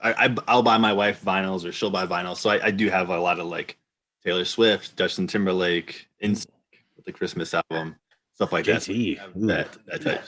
I'll buy my wife vinyls or she'll buy vinyls. So I do have a lot of like Taylor Swift, Justin Timberlake, with the Christmas album, stuff like JT. that type.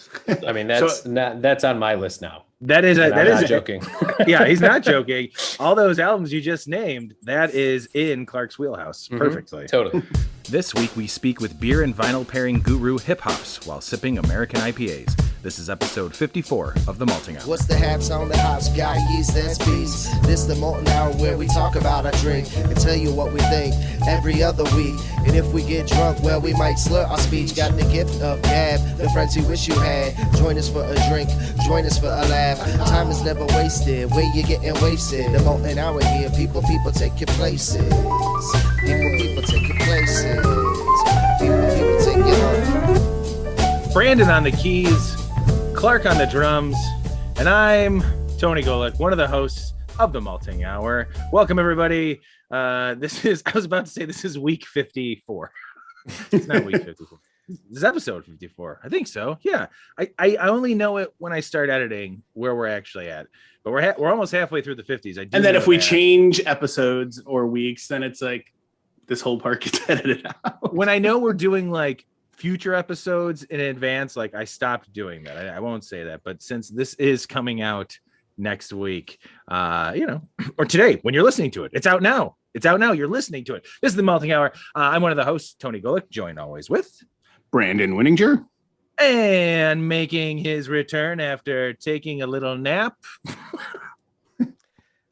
I mean, that's on my list now. That is not joking. Yeah, he's not joking. All those albums you just named, that is in Clark's wheelhouse perfectly. Totally. This week we speak with beer and vinyl pairing guru Hip Hops while sipping American IPAs. This is episode 54 of The Malting Hour. What's the haps on the hops? Got yeast, that's beast. This the Malting Hour where we talk about our drink and tell you what we think every other week. And if we get drunk, well, we might slur our speech. Got the gift of gab, the friends you wish you had. Join us for a drink, join us for a laugh. Time is never wasted, where you getting wasted. The Malting Hour here, people take your places. People take your places. People take your home. Brandon on the keys, Clark on the drums, and I'm Tony Golick, one of the hosts of The Malting Hour. Welcome, everybody. I was about to say this is week 54. It's not week 54. This is episode 54. I think so. Yeah. I only know it when I start editing where we're actually at. But we're almost halfway through the 50s. And then if we change episodes or weeks, then it's like this whole part gets edited out. When I know we're doing like future episodes in advance, like I stopped doing that. I won't say that, but since this is coming out next week, or today when you're listening to it, it's out now. You're listening to it. This is The Malting Hour. I'm one of the hosts, Tony Golick, joined always with Brandon Winninger. And making his return after taking a little nap.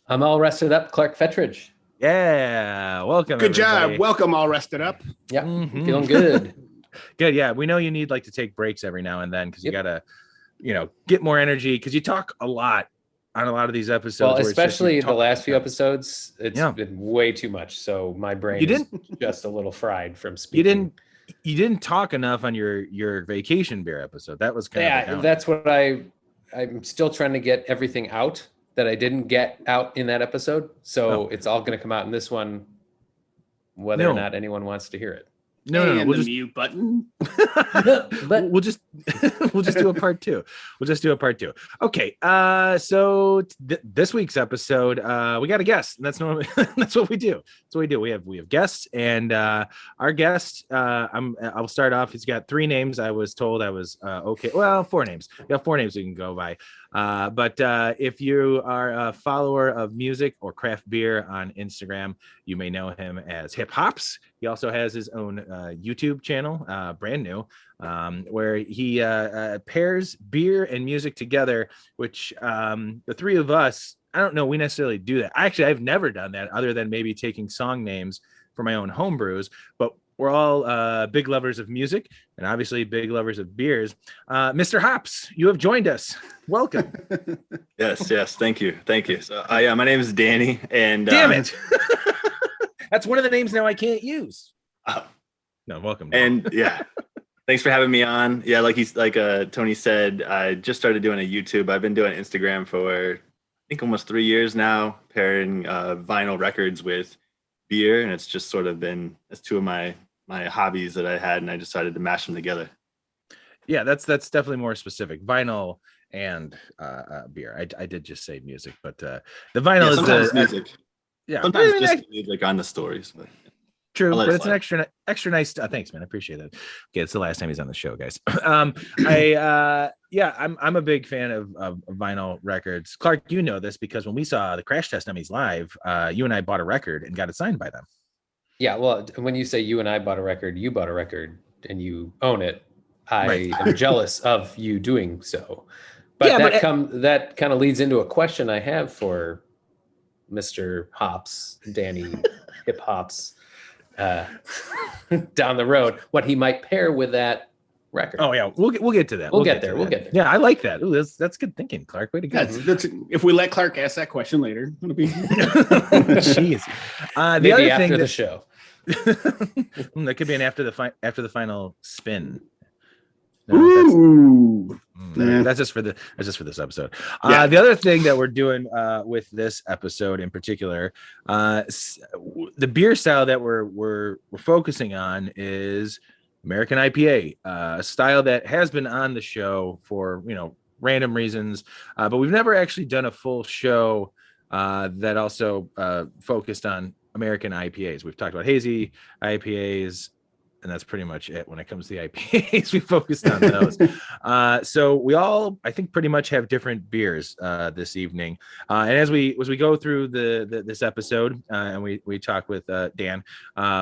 I'm all rested up, Clark Fettridge. Yeah, welcome. Good everybody. job. Welcome, all rested up. Yeah, feeling good. Good. Yeah, we know you need like to take breaks every now and then because you gotta, get more energy because you talk a lot on a lot of these episodes. Well, especially the last few episodes, it's been way too much. So my brain is just a little fried from speaking. You didn't talk enough on your vacation beer episode. That was kind of that's what I'm still trying to get everything out that I didn't get out in that episode. So it's all going to come out in this one, whether or not anyone wants to hear it. No, we'll just mute button. But we'll just do a part two. Okay. So this week's episode, we got a guest, and that's normally that's what we do. We have guests, and our guest, I'll start off. He's got 3 names. I was told I was okay. Well, 4 names. We got 4 names we can go by. But if you are a follower of music or craft beer on Instagram, you may know him as Hip Hops. He also has his own YouTube channel, brand new, where he pairs beer and music together, which the 3 of us, I don't know, we necessarily do that. Actually, I've never done that other than maybe taking song names for my own home brews, but we're all big lovers of music and obviously big lovers of beers. Mr. Hops, you have joined us. Welcome. Yes. Thank you. So, my name is Danny, and damn it, that's one of the names now I can't use. No, welcome. And thanks for having me on. Yeah, like Tony said, I just started doing a YouTube. I've been doing Instagram for I think almost 3 years now, pairing vinyl records with beer, and it's just sort of been as 2 of my hobbies that I had, and I decided to mash them together. Yeah, that's definitely more specific. Vinyl and beer. I did just say music, but the vinyl is the music. Yeah, sometimes just music on the stories. But true, but it's an extra nice. Thanks, man. I appreciate that. Okay, it's the last time he's on the show, guys. I'm a big fan of vinyl records. Clark, you know this because when we saw the Crash Test Dummies live, you and I bought a record and got it signed by them. Yeah, well, when you say you and I bought a record, you bought a record and you own it. I am jealous of you doing so. But that kind of leads into a question I have for Mr. Hops, Danny Hip Hops, down the road, what he might pair with that record. Oh yeah, we'll get to that. We'll get there. Yeah, I like that. Ooh, that's good thinking, Clark. Way to go. That's if we let Clark ask that question later, it'll be. Jeez. Maybe the other after the show. That could be an after the final spin. No, that's just for this episode. The other thing that we're doing with this episode in particular, the beer style that we're focusing on is American IPA, a style that has been on the show for random reasons, but we've never actually done a full show that also focused on American IPAs. We've talked about hazy IPAs, and that's pretty much it when it comes to the IPAs. We focused on those. So we all, I think, pretty much have different beers this evening. And as we go through this episode and we talk with Dan,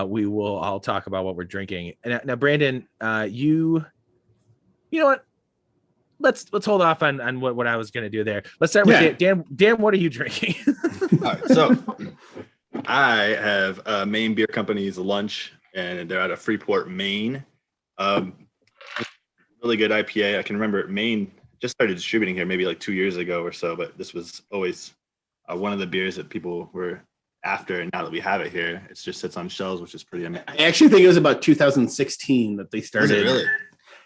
we will all talk about what we're drinking. And now, Brandon, you know what? Let's hold off on what I was going to do there. Let's start with Dan. Dan, what are you drinking? All right, so I have Maine Beer Company's Lunch, and they're out of Freeport, Maine. Really good IPA. I can remember Maine just started distributing here maybe like 2 years ago or so, but this was always one of the beers that people were after, and now that we have it here, it just sits on shelves, which is pretty amazing. I actually think it was about 2016 that they started. Is it really?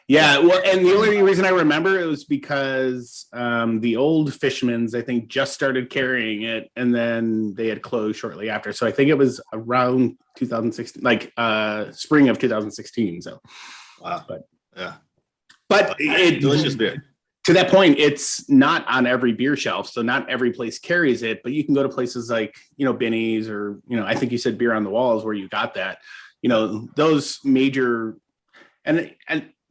Yeah, well, and the only reason I remember it was because the old Fishman's, I think, just started carrying it, and then they had closed shortly after. So I think it was around 2016, like spring of 2016. So, wow, but delicious beer. To that point, it's not on every beer shelf, so not every place carries it. But you can go to places like Binny's, or I think you said Beer on the Wall is where you got that. Those major and.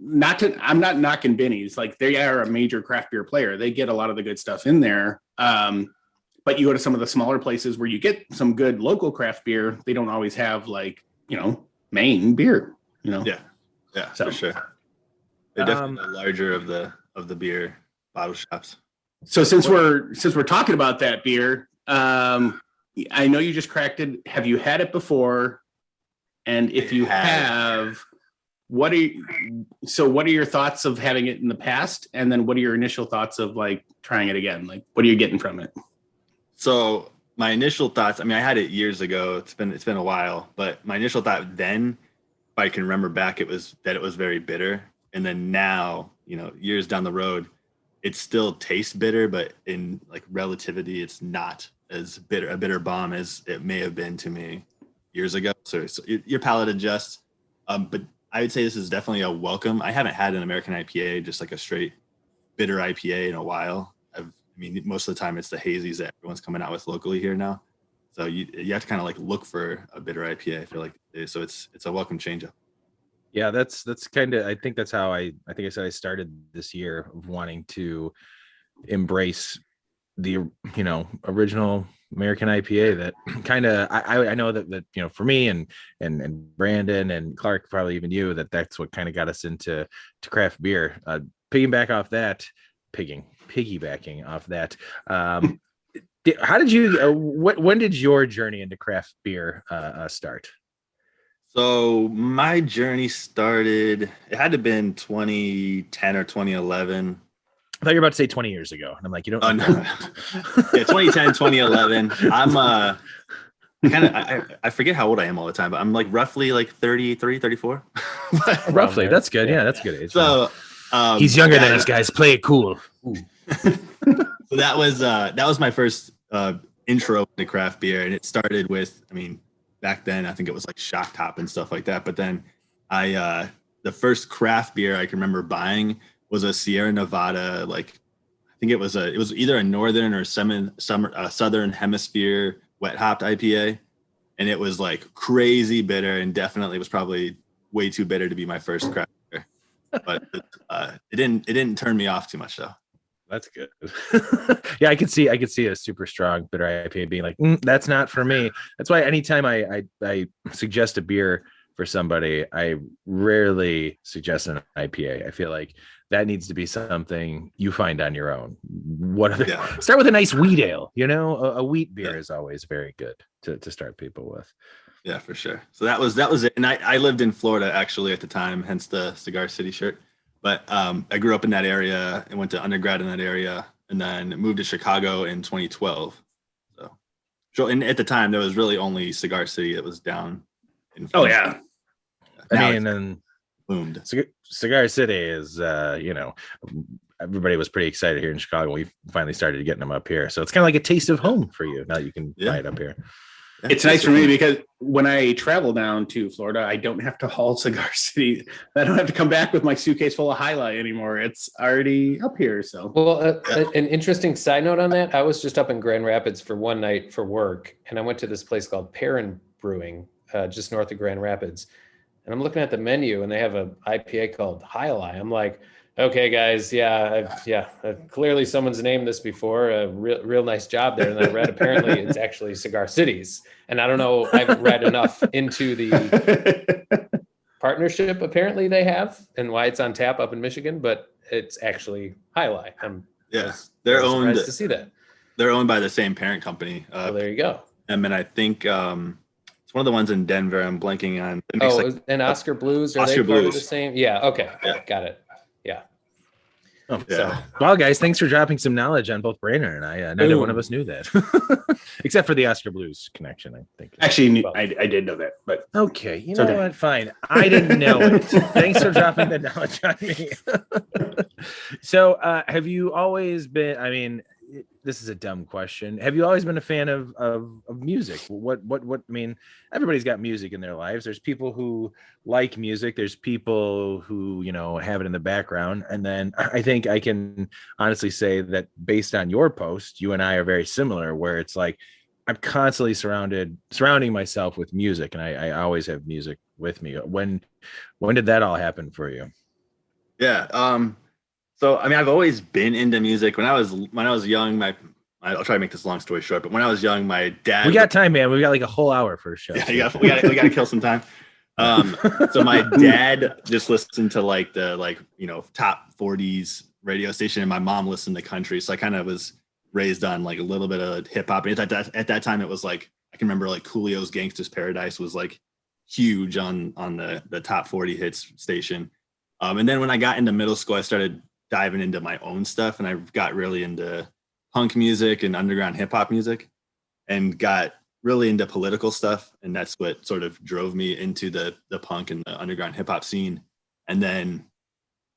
I'm not knocking Binny's, like they are a major craft beer player. They get a lot of the good stuff in there. But you go to some of the smaller places where you get some good local craft beer. They don't always have Maine beer, Yeah, so, for sure. They're definitely the larger of the beer bottle shops. So since we're talking about that beer, I know you just cracked it. Have you had it before? And if you have, what are your thoughts of having it in the past? And then what are your initial thoughts of trying it again? What are you getting from it? So my initial thoughts, I had it years ago. It's been a while, but my initial thought then, if I can remember back, it was very bitter. And then now, years down the road, it still tastes bitter, but in relativity, it's not as bitter, a bitter bomb as it may have been to me years ago. So your palate adjusts. But I would say this is definitely a welcome. I haven't had an American IPA, just a straight bitter IPA, in a while. Most of the time it's the hazies that everyone's coming out with locally here now. So you have to kind of look for a bitter IPA, I feel like. So it's a welcome change up. Yeah, that's kind of, I think that's how I think I said I started this year of wanting to embrace the, original American IPA that kind of, I know that for me and Brandon and Clark, probably even you, that's what kind of got us into craft beer. Piggybacking off that. How did you, when did your journey into craft beer start? So my journey started, it had to have been 2010 or 2011. I thought you were about to say 20 years ago. And I'm like, you don't. No. Yeah, 2010, 2011. I'm I forget how old I am all the time, but I'm roughly 33, 34. Roughly. That's good. Yeah, that's a good age. So he's younger than us, guys. Play it cool. So that was my first intro to craft beer, and it started with, back then I think it was Shock Top and stuff like that. But then the first craft beer I can remember buying was a Sierra Nevada, I think it was either a northern or southern hemisphere wet hopped IPA, and it was crazy bitter, and definitely was probably way too bitter to be my first craft beer. But it didn't turn me off too much though. That's good. Yeah, I could see a super strong bitter IPA being that's not for me. That's why anytime I suggest a beer for somebody, I rarely suggest an IPA. I feel like that needs to be something you find on your own. Start with a nice wheat ale. A wheat beer is always very good to start people with. Yeah, for sure. So that was it. And I lived in Florida actually at the time, hence the Cigar City shirt. But I grew up in that area and went to undergrad in that area, and then moved to Chicago in 2012. So and at the time there was really only Cigar City that was down. Oh yeah. And boomed. Cigar City is, everybody was pretty excited here in Chicago. We finally started getting them up here. So it's kind of like a taste of home for you. Now you can buy it up here. It's nice for me because when I travel down to Florida, I don't have to haul Cigar City. I don't have to come back with my suitcase full of Highlight anymore. It's already up here. So, well, an interesting side note on that. I was just up in Grand Rapids for one night for work, and I went to this place called Perrin Brewing, just north of Grand Rapids. And I'm looking at the menu, and they have an IPA called Highlight. I'm like, okay, guys, clearly someone's named this before. A real nice job there. And I read apparently it's actually Cigar Cities. And I don't know, I haven't read enough into the partnership apparently they have and why it's on tap up in Michigan, but it's actually Highlight. They're owned to see that. They're owned by the same parent company. Well, there you go. And I think it's one of the ones in Denver. I'm blanking on. And Oscar Blues, are Oscar they part Blues. of the same? Yeah. Okay. Yeah. Got it. Yeah. Oh, yeah. So, well, guys, thanks for dropping some knowledge on both Brainer and I. Neither one of us knew that, except for the Oscar Blues connection, I think. Actually, I did know that, but okay, you know what? Fine, I didn't know it. Thanks for dropping the knowledge on me. So, have you always been? I mean, this is a dumb question. Have you always been a fan of music? What? I mean, everybody's got music in their lives. There's people who like music. There's people who, have it in the background. And then I think I can honestly say that based on your post, you and I are very similar, where it's like, I'm constantly surrounding myself with music. And I always have music with me. When did that all happen for you? Yeah. So, I mean, I've always been into music. When I was young, I'll try to make this long story short, but when I was young, my dad. We got time, man. We got like a whole hour for a show. Yeah, we got to kill some time. So my dad just listened to top 40s radio station, and my mom listened to country. So I kind of was raised on like a little bit of hip hop. And at that time, it was like, I can remember like Coolio's Gangsta's Paradise was like huge on the top 40 hits station. And then when I got into middle school, I started diving into my own stuff, and I got really into punk music and underground hip hop music, and got really into political stuff. And that's what sort of drove me into the punk and the underground hip hop scene. And then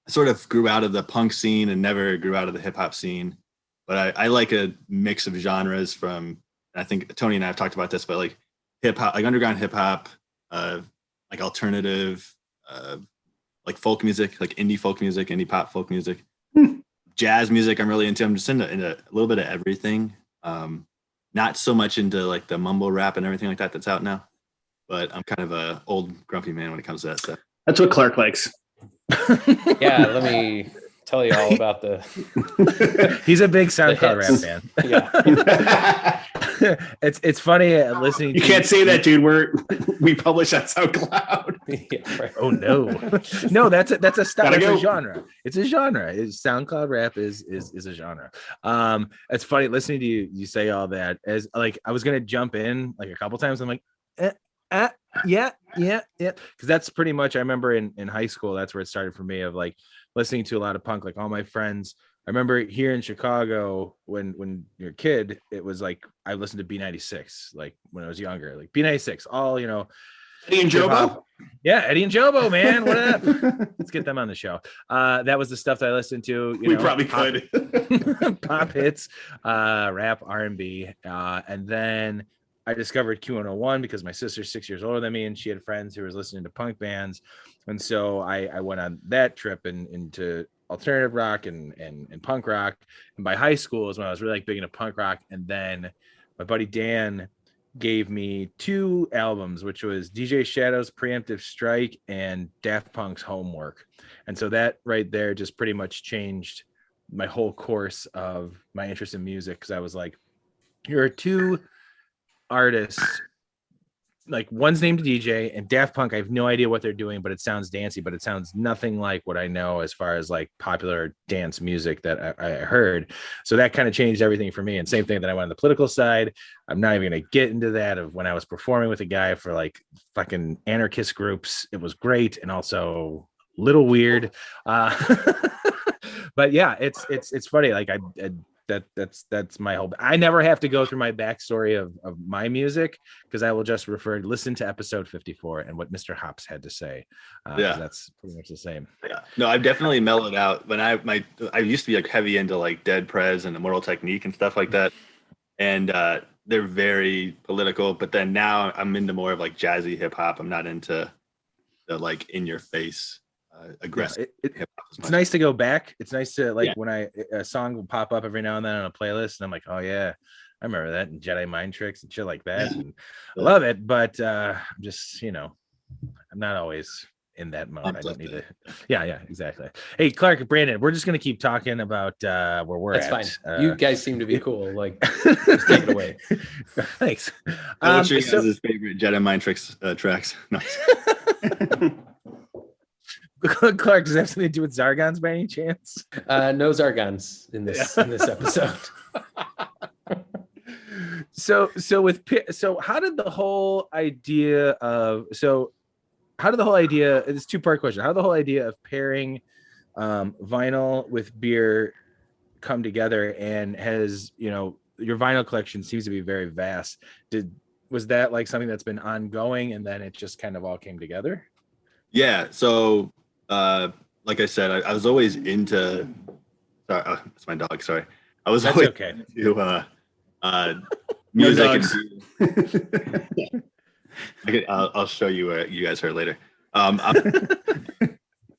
I sort of grew out of the punk scene and never grew out of the hip hop scene. But I like a mix of genres from, I think Tony and I have talked about this, but like hip hop, like underground hip hop, like alternative, like folk music, like indie folk music, indie pop folk music, jazz music. I'm really into. I'm just into a little bit of everything. Not so much into like the mumble rap and everything like that that's out now, but I'm kind of a old grumpy man when it comes to that stuff. That's what Clark likes. Yeah, let me tell you all about He's a big SoundCloud rap fan. Yeah. It's funny listening. You can't say that, dude. We publish on SoundCloud. Yeah, right. Oh no, that's a style. It's a genre. It's a genre. SoundCloud rap is a genre. It's funny listening to you say all that. As like I was gonna jump in like a couple times. I'm like, yeah, because that's pretty much. I remember in high school, that's where it started for me. Of like listening to a lot of punk. Like all my friends. I remember here in Chicago when you're a kid, it was like I listened to B96 like when I was younger, like B96, all Eddie and Jobo. Yeah, Eddie and Jobo, man. What up? Let's get them on the show. That was the stuff that I listened to. We probably could. Pop hits, rap, R&B, and then I discovered Q101 because my sister's 6 years older than me, and she had friends who was listening to punk bands, and so I went on that trip into alternative rock and punk rock. And by high school is when I was really like big into punk rock. And then my buddy Dan gave me 2 albums, which was DJ Shadow's Preemptive Strike and Daft Punk's Homework. And so that right there just pretty much changed my whole course of my interest in music, because I was like, here are 2 artists, like one's named DJ, and Daft Punk, I have no idea what they're doing, but it sounds dancey, but it sounds nothing like what I know as far as like popular dance music that I heard. So that kind of changed everything for me. And same thing that I went on the political side. I'm not even going to get into that of when I was performing with a guy for like fucking anarchist groups. It was great and also a little weird. But yeah, it's funny. Like that's my whole. I never have to go through my backstory of my music, because I will just listen to episode 54 and what Mr. Hops had to say. That's pretty much the same. Yeah, no, I've definitely mellowed out. When I used to be like heavy into like Dead Prez and Immortal Technique and stuff like that, and they're very political, but then now I'm into more of like jazzy hip hop. I'm not into the like in your face aggressive hip hop. It's nice to go back. It's nice to like when a song will pop up every now and then on a playlist, and I'm like, oh yeah, I remember that, and Jedi Mind Tricks and shit like that. And I love it, but I'm just, I'm not always in that mode. I don't need to. Yeah, exactly. Hey, Clark, Brandon, we're just gonna keep talking about where we're at. That's fine. You guys seem to be cool. Like, just take it away. Thanks. What's your guys' favorite Jedi Mind Tricks tracks? Nice. Clark, does that have something to do with Zargons by any chance? No Zargons in this episode. So how did the whole idea it's a two-part question. How did the whole idea of pairing vinyl with beer come together, and has, your vinyl collection seems to be very vast. Was that like something that's been ongoing and then it just kind of all came together? Yeah. So like I said, I was always into, sorry, it's my dog. Sorry. I was always into music. I'll show you what you guys heard later. Into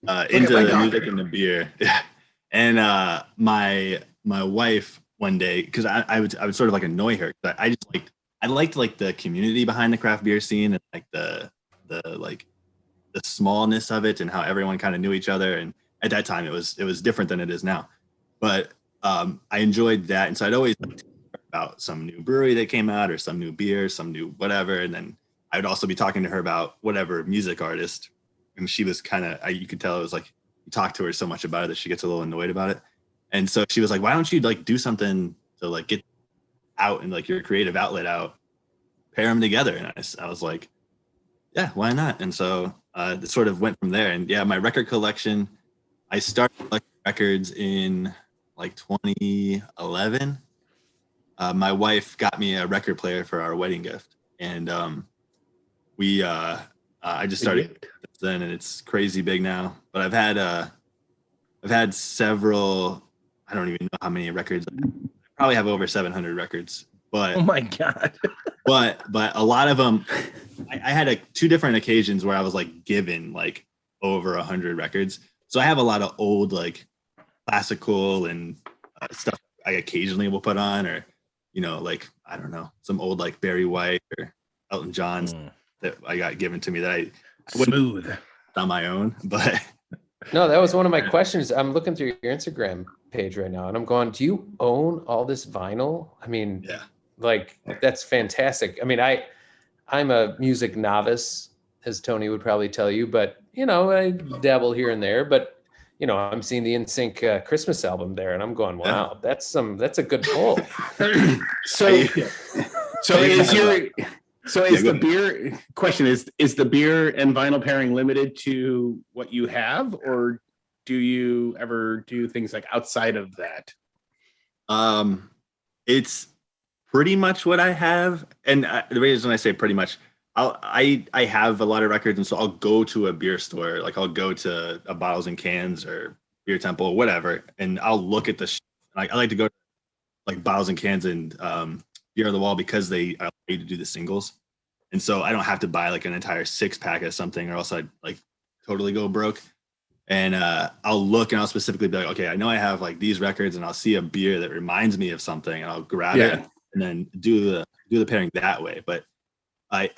the music and the beer. And my wife one day, because I would sort of like annoy her. I liked like the community behind the craft beer scene, and like the smallness of it and how everyone kind of knew each other. And at that time it was different than it is now. But I enjoyed that. And so I'd always like to hear about some new brewery that came out, or some new beer, some new whatever. And then I would also be talking to her about whatever music artist. And she was kind of, you could tell it was like, you talk to her so much about it that she gets a little annoyed about it. And so she was like, why don't you like do something to like get out and like your creative outlet out, pair them together. And I was like, yeah, why not? And so it sort of went from there. And yeah, my record collection, I started collecting records in like 2011. My wife got me a record player for our wedding gift. And I just started then, and it's crazy big now. But I've had several, I don't even know how many records. I probably have over 700 records. But oh my God. but a lot of them, I had two different occasions where I was like given like over 100 records. So I have a lot of old like classical and stuff I occasionally will put on, or like I don't know, some old like Barry White or Elton John's that I got given to me that I smooth on my own. But no, that was one of my questions. I'm looking through your Instagram page right now, and I'm going, do you own all this vinyl? I mean, yeah, like that's fantastic. I mean, I'm a music novice, as Tony would probably tell you, but I dabble here and there. But I'm seeing the NSYNC Christmas album there, and I'm going, wow, that's a good pull. So is the beer question is the beer and vinyl pairing limited to what you have, or do you ever do things like outside of that? It's pretty much what I have. And the reason I say pretty much, I have a lot of records, and so I'll go to a beer store, like I'll go to a Bottles and Cans or Beer Temple, whatever, and I'll look at the I like to go to like Bottles and Cans and Beer on the Wall, because they allow you to do the singles. And so I don't have to buy like an entire 6-pack of something, or else I'd like totally go broke. And I'll look and I'll specifically be like, okay, I know I have like these records, and I'll see a beer that reminds me of something, and I'll grab it and then do the pairing that way. But I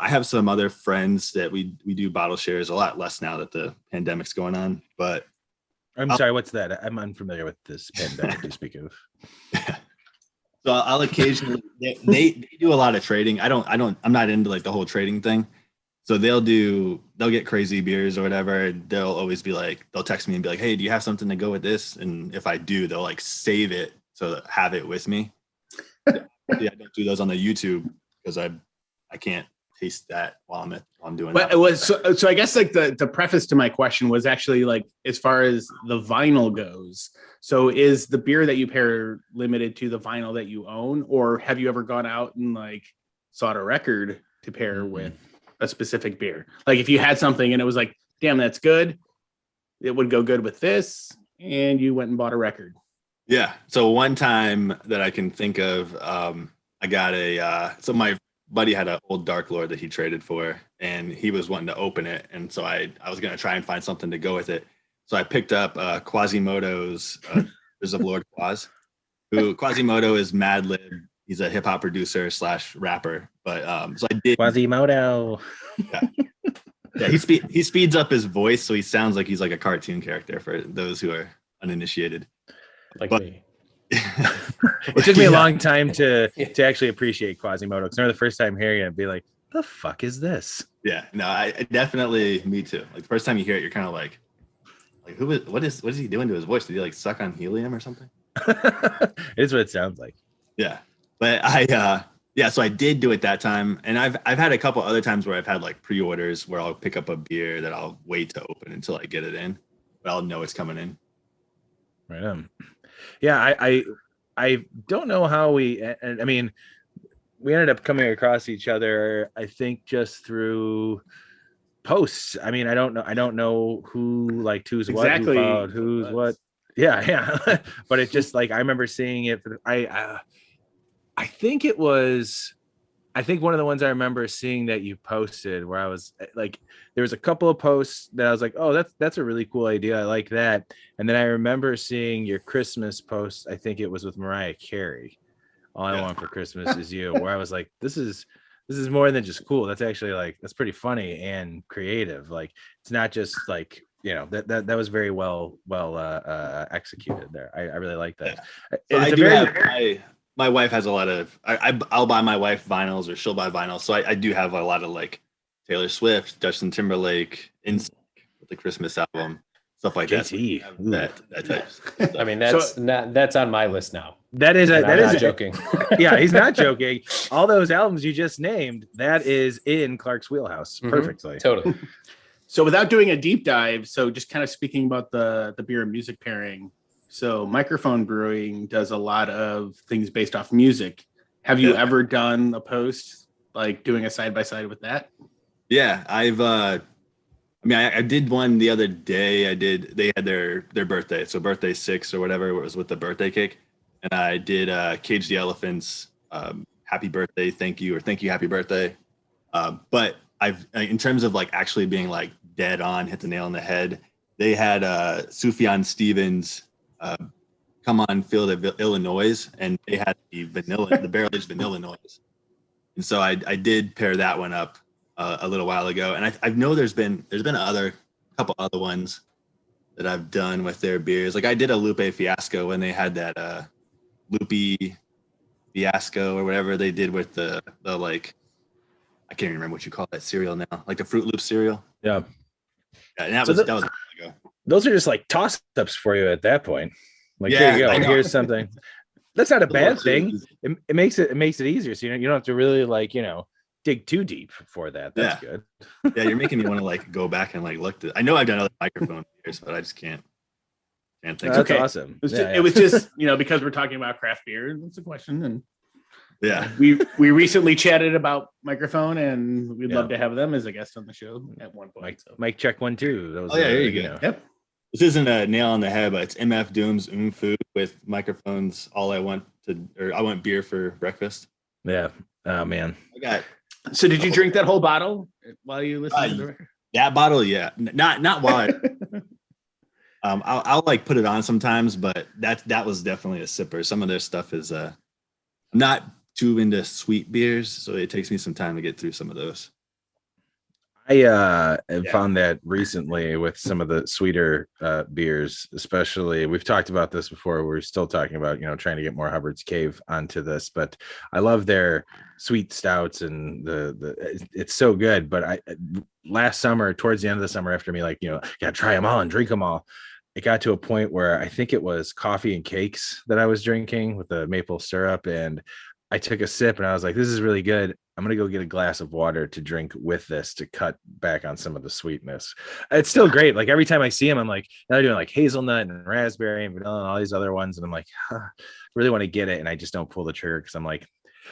have some other friends that we do bottle shares, a lot less now that the pandemic's going on. But I'm sorry, what's that? I'm unfamiliar with this pandemic you speak of. So I'll occasionally they do a lot of trading. I'm not into like the whole trading thing. So they'll get crazy beers or whatever. They'll always be like, they'll text me and be like, hey, do you have something to go with this? And if I do, they'll like save it so have it with me. Yeah, I don't do those on the YouTube because I can't taste that while I'm doing but that. It was so I guess like the preface to my question was actually like, as far as the vinyl goes, so is the beer that you pair limited to the vinyl that you own, or have you ever gone out and like sought a record to pair with a specific beer? Like if you had something and it was like, damn, that's good, it would go good with this, and you went and bought a record. Yeah. So one time that I can think of, I got so my buddy had an old Dark Lord that he traded for, and he was wanting to open it, and so I was gonna try and find something to go with it. So I picked up Quasimodo's There's a Lord Quas, who Quasimodo is Mad Lib. He's a hip hop producer / rapper. But so I did Quasimodo. Yeah, yeah. He speeds up his voice, so he sounds like he's like a cartoon character for those who are uninitiated. Like me. It took me a long time to actually appreciate Quasimodo, because I remember the first time hearing it and be like, the fuck is this? Yeah, no, I definitely, me too. Like the first time you hear it, you're kind of like what is he doing to his voice? Did he like suck on helium or something? It is what it sounds like. Yeah, but so I did do it that time, and I've had a couple other times where I've had like pre-orders where I'll pick up a beer that I'll wait to open until I get it in, but I'll know it's coming in. Right on. Yeah, I don't know how we ended up coming across each other, I think just through posts. I mean, I don't know who liked who's exactly. What, who followed who's what. Yeah. But it's just like I remember seeing it. I think one of the ones I remember seeing that you posted where I was like, there was a couple of posts that I was like, oh, that's a really cool idea. I like that. And then I remember seeing your Christmas post. I think it was with Mariah Carey. All I Want for Christmas Is You, where I was like, this is more than just cool. That's actually like, that's pretty funny and creative. Like, it's not just like, that was very well executed there. I really like that. Yeah. So my wife has a lot of, I'll buy my wife vinyls, or she'll buy vinyls. So I do have a lot of like Taylor Swift, Justin Timberlake, with the Christmas album, stuff like JT. that type. I mean, that's on my list now. That is not joking. Yeah, he's not joking. All those albums you just named, that is in Clark's wheelhouse perfectly. Totally. So without doing a deep dive, so just kind of speaking about the beer and music pairing. So Microphone Brewing does a lot of things based off music. Have you ever done a post like doing a side by side with that? Yeah, I did one the other day. They had their birthday, so birthday 6 or whatever it was with the birthday cake, and I did Cage the Elephants, happy birthday, thank you, or thank you, happy birthday. But in terms of like actually being like dead on, hit the nail on the head, they had Sufjan Stevens come on Field of Illinois, and they had the barrel-aged vanilla noise. And so I did pair that one up a little while ago. And I know there's been a couple other ones that I've done with their beers. Like I did a Lupe Fiasco when they had that Lupe Fiasco or whatever they did with the like, I can't even remember what you call that cereal now, like the Fruit Loop cereal. Yeah. And that was a while ago. Those are just like toss-ups for you at that point. Like, here you go. Here's something. That's not a bad thing. It makes it easier. So you don't have to really like, dig too deep for that. That's good. Yeah, you're making me want to like go back and like look. I know I've done other microphone beers, but I just can't think. That's okay. Awesome. It was just because we're talking about craft beer. That's a question, and we recently chatted about microphone, and we'd love to have them as a guest on the show at one point. Mike check 1 2. That was there you go. Yep. This isn't a nail on the head, but it's MF Doom's Food with microphones. I want beer for breakfast. Yeah. Oh man. So did you drink that whole bottle while you listened to the record? That bottle, yeah. Not while I'll like put it on sometimes, but that was definitely a sipper. Some of their stuff is not too into sweet beers, so it takes me some time to get through some of those. I found that recently with some of the sweeter beers, especially. We've talked about this before. We're still talking about, trying to get more Hubbard's Cave onto this, but I love their sweet stouts, and it's so good. But last summer, towards the end of the summer, after me, gotta try them all and drink them all, it got to a point where I think it was coffee and cakes that I was drinking with the maple syrup, and I took a sip and I was like, this is really good. I'm going to go get a glass of water to drink with this to cut back on some of the sweetness. It's still great. Like every time I see them, I'm like, now they're doing like hazelnut and raspberry and vanilla and all these other ones. And I'm like, I really want to get it. And I just don't pull the trigger because I'm like,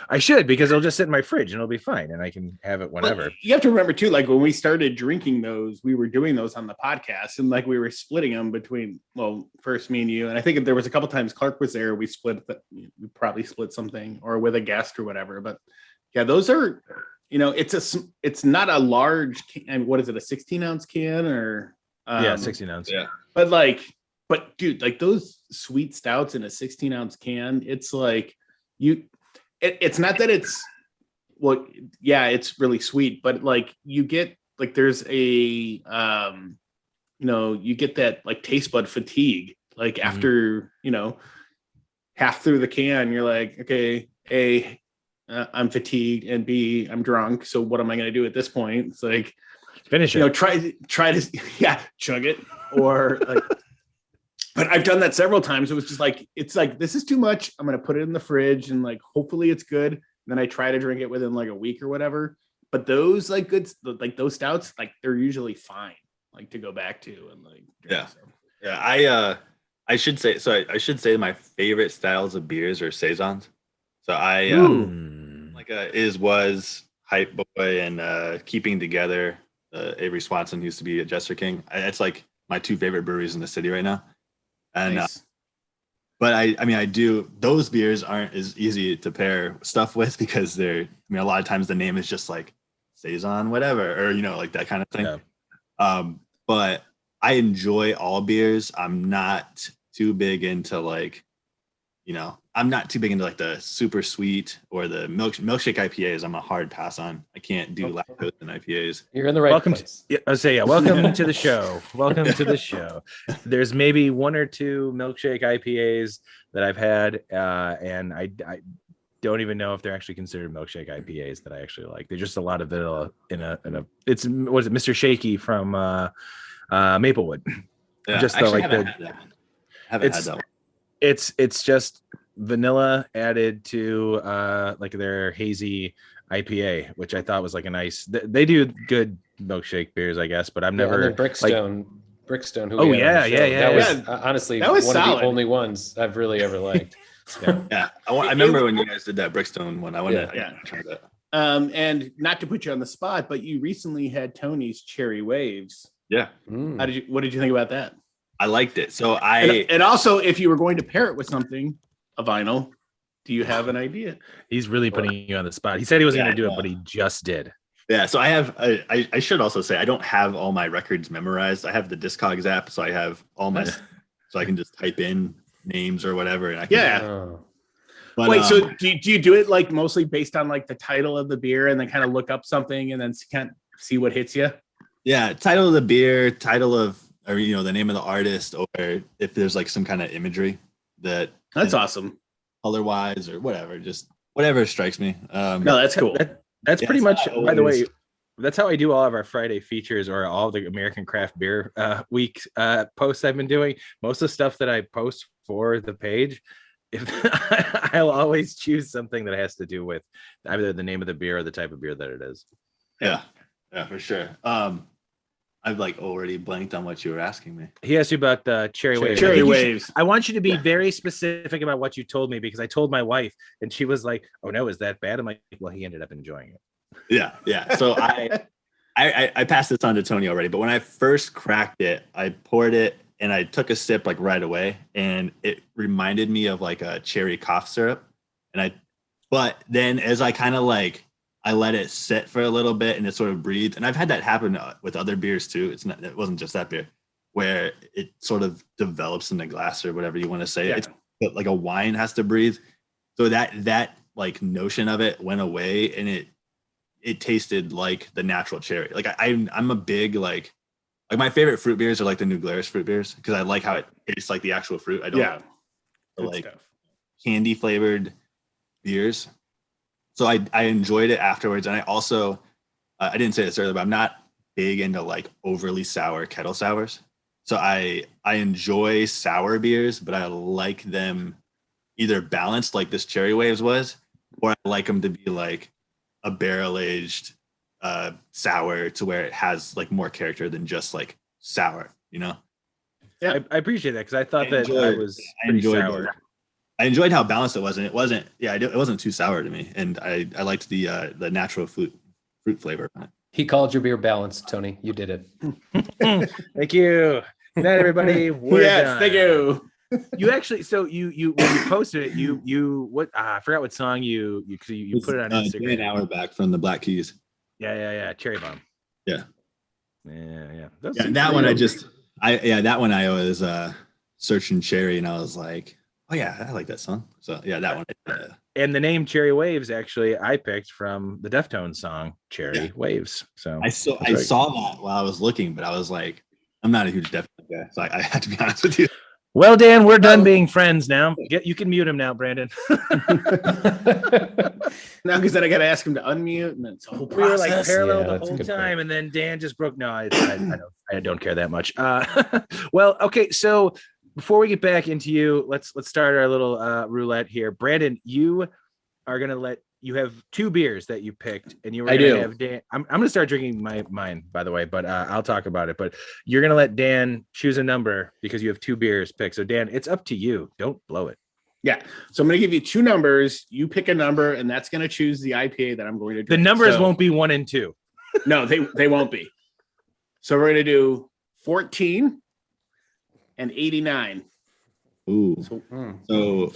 I should, because it'll just sit in my fridge and it'll be fine and I can have it whenever. But you have to remember too, like when we started drinking those, we were doing those on the podcast and like we were splitting them between, well, first me and you. And I think if there was a couple times Clark was there, we probably split something or with a guest or whatever. But yeah, those are, it's not a large can. What is it? A 16-ounce can or? 16 ounce. Yeah. But dude, like those sweet stouts in a 16-ounce can, it's like it's not that it's, well, yeah, it's really sweet, but like you get like there's a you get that like taste bud fatigue, like after half through the can, you're like, okay, A, I'm fatigued, and B, I'm drunk, so what am I going to do at this point? It's like finish it, try to chug it, or like. But I've done that several times. It was just like, it's like, this is too much. I'm going to put it in the fridge and like, hopefully it's good. And then I try to drink it within like a week or whatever. But those like those stouts, like they're usually fine, like to go back to and like, drink, yeah. So. Yeah. I should say my favorite styles of beers are Saisons. So I was Hype Boy and Keeping Together. Avery Swanson used to be at Jester King. It's like my two favorite breweries in the city right now. And nice. But I do, those beers aren't as easy to pair stuff with because a lot of times the name is just like Saison, whatever, or like that kind of thing. Yeah. But I enjoy all beers. I'm not too big into like, I'm not too big into like the super sweet or the milkshake IPAs. I'm a hard pass on. I can't do lactose in IPAs. You're in the right place. Welcome to the show. Welcome to the show. There's maybe one or two milkshake IPAs that I've had, and I don't even know if they're actually considered milkshake IPAs that I actually like. They're just a lot of vanilla in a. It's what is it, Mr. Shaky from Maplewood. Yeah, just actually, I haven't had that one. It's just vanilla added to like their hazy IPA, which I thought was like a nice. They do good milkshake beers, I guess, but I've never. And Brickstone. Brickstone. Who That was honestly one solid. of the only ones I've really ever liked. Yeah. I remember when you guys did that Brickstone one. I wanted to try that. And not to put you on the spot, but you recently had Tony's Cherry Waves. Yeah. What did you think about that? I liked it. So and also, if you were going to pair it with something, a vinyl, do you have an idea? He's really putting you on the spot. He said he wasn't going to do it, but he just did. Yeah. So I have. I should also say I don't have all my records memorized. I have the Discogs app, so I have all my. So I can just type in names or whatever, and I can. But, wait, so do you do it like mostly based on like the title of the beer, and then kind of look up something, and then kind of see what hits you? Yeah, title of the beer, or the name of the artist, or if there's like some kind of imagery that's awesome, color wise or whatever, just whatever strikes me. No, that's cool. That's pretty much. By the way, that's how I do all of our Friday features or all the American Craft Beer Week posts I've been doing. Most of the stuff that I post for the page, I'll always choose something that has to do with either the name of the beer or the type of beer that it is. Yeah, for sure. I've like already blanked on what you were asking me. He asked you about the Cherry Waves. Cherry Waves. I want you to be very specific about what you told me, because I told my wife and she was like, "Oh no, is that bad?" I'm like, "Well, he ended up enjoying it." Yeah. So I passed this on to Tony already, but when I first cracked it, I poured it and I took a sip like right away, and it reminded me of like a cherry cough syrup. But then as I kind of like, I let it sit for a little bit and it sort of breathed. And I've had that happen with other beers too. It wasn't just that beer, where it sort of develops in the glass or whatever you want to say. It's like a wine has to breathe. So that like notion of it went away, and it tasted like the natural cherry. Like I'm a big like my favorite fruit beers are like the New Glarus fruit beers, because I like how it tastes like the actual fruit. I don't like candy flavored beers. So I enjoyed it afterwards. And I also, I didn't say this earlier, but I'm not big into like overly sour kettle sours. So I enjoy sour beers, but I like them either balanced like this Cherry Waves was, or I like them to be like a barrel aged sour, to where it has like more character than just like sour, Yeah, I appreciate that, because I thought that I was pretty sour. I enjoyed how balanced it was, and it wasn't. Yeah, it wasn't too sour to me, and I liked the natural fruit flavor. He called your beer balanced, Tony. You did it. Thank you. Good night, everybody. Yes, thank you. You actually, so you when you posted it, you what? I forgot what song you put it on Instagram. An hour back from the Black Keys. Yeah. Cherry Bomb. Yeah. That one that one I was searching Cherry, and I was like, oh yeah, I like that song. So yeah, that one. And the name Cherry Waves actually I picked from the Deftones song Cherry Waves. So I saw that while I was looking, but I was like, I'm not a huge Deftones guy, so I had to be honest with you. Well, Dan, we're done being friends now. You can mute him now, Brandon. Now, because then I got to ask him to unmute, and it's a whole process. We were like parallel the whole time, and then Dan just broke. No, I don't care that much. Well, okay, so before we get back into you, let's start our little roulette here. Brandon, you are gonna you have 2 beers that you picked, and you were gonna have Dan. I'm gonna start drinking mine, by the way, but I'll talk about it. But you're gonna let Dan choose a number because you have 2 beers picked. So Dan, it's up to you. Don't blow it. Yeah. So I'm gonna give you 2 numbers. You pick a number, and that's gonna choose the IPA that I'm going to drink. The numbers won't be 1 and 2. No, they won't be. So we're gonna do 14 and 89. Ooh. So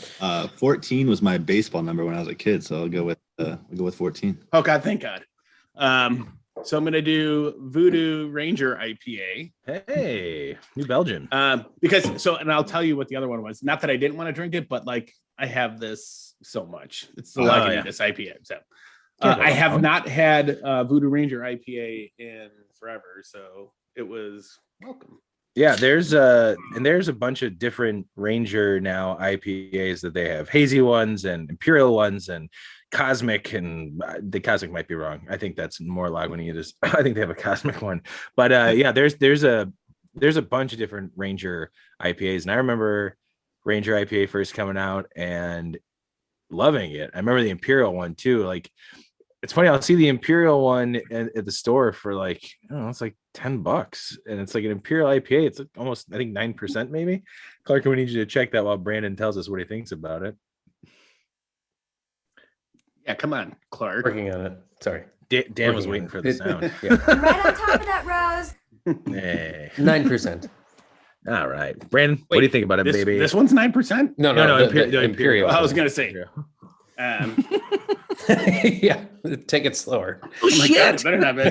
14 was my baseball number when I was a kid, so I'll go with 14. Oh God, thank God. So I'm gonna do Voodoo Ranger IPA. Hey, New Belgium. And I'll tell you what the other one was. Not that I didn't want to drink it, but like I have this so much. It's the this IPA. So I have not had Voodoo Ranger IPA in forever, so it was welcome. Yeah, there's a bunch of different Ranger now IPAs that they have, hazy ones and imperial ones and cosmic, and the cosmic might be wrong. I think that's more Lagunitas. I think they have a cosmic one, but yeah, there's a bunch of different Ranger IPAs, and I remember Ranger IPA first coming out and loving it. I remember the imperial one too. Like, it's funny, I'll see the imperial one at the store for like, I don't know, it's like $10, and it's like an imperial IPA. It's like almost, I think 9% maybe. Clark, we need you to check that while Brandon tells us what he thinks about it. Yeah, come on, Clark. Working on it. Sorry, Dan was waiting for the sound. Yeah. Right on top of that, Rose. Hey. 9%. All right, Brandon, what do you think about it, baby? This one's 9%. No, the imperial. I was gonna say. Yeah, take it slower. Oh my God, it better not be.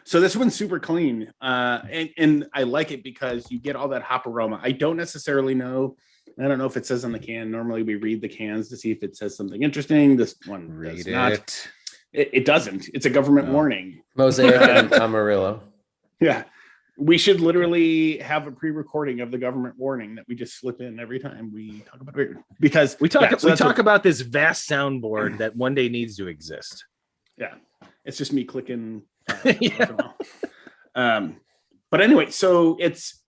So this one's super clean, and I like it because you get all that hop aroma. I don't necessarily know. I don't know if it says on the can. Normally we read the cans to see if it says something interesting. This one does not. It doesn't. It's a government warning. Mosaic and Amarillo. Yeah. We should literally have a pre-recording of the government warning that we just slip in every time we talk about it, because we talk about this vast soundboard that one day needs to exist. Yeah, it's just me clicking. But anyway, so it's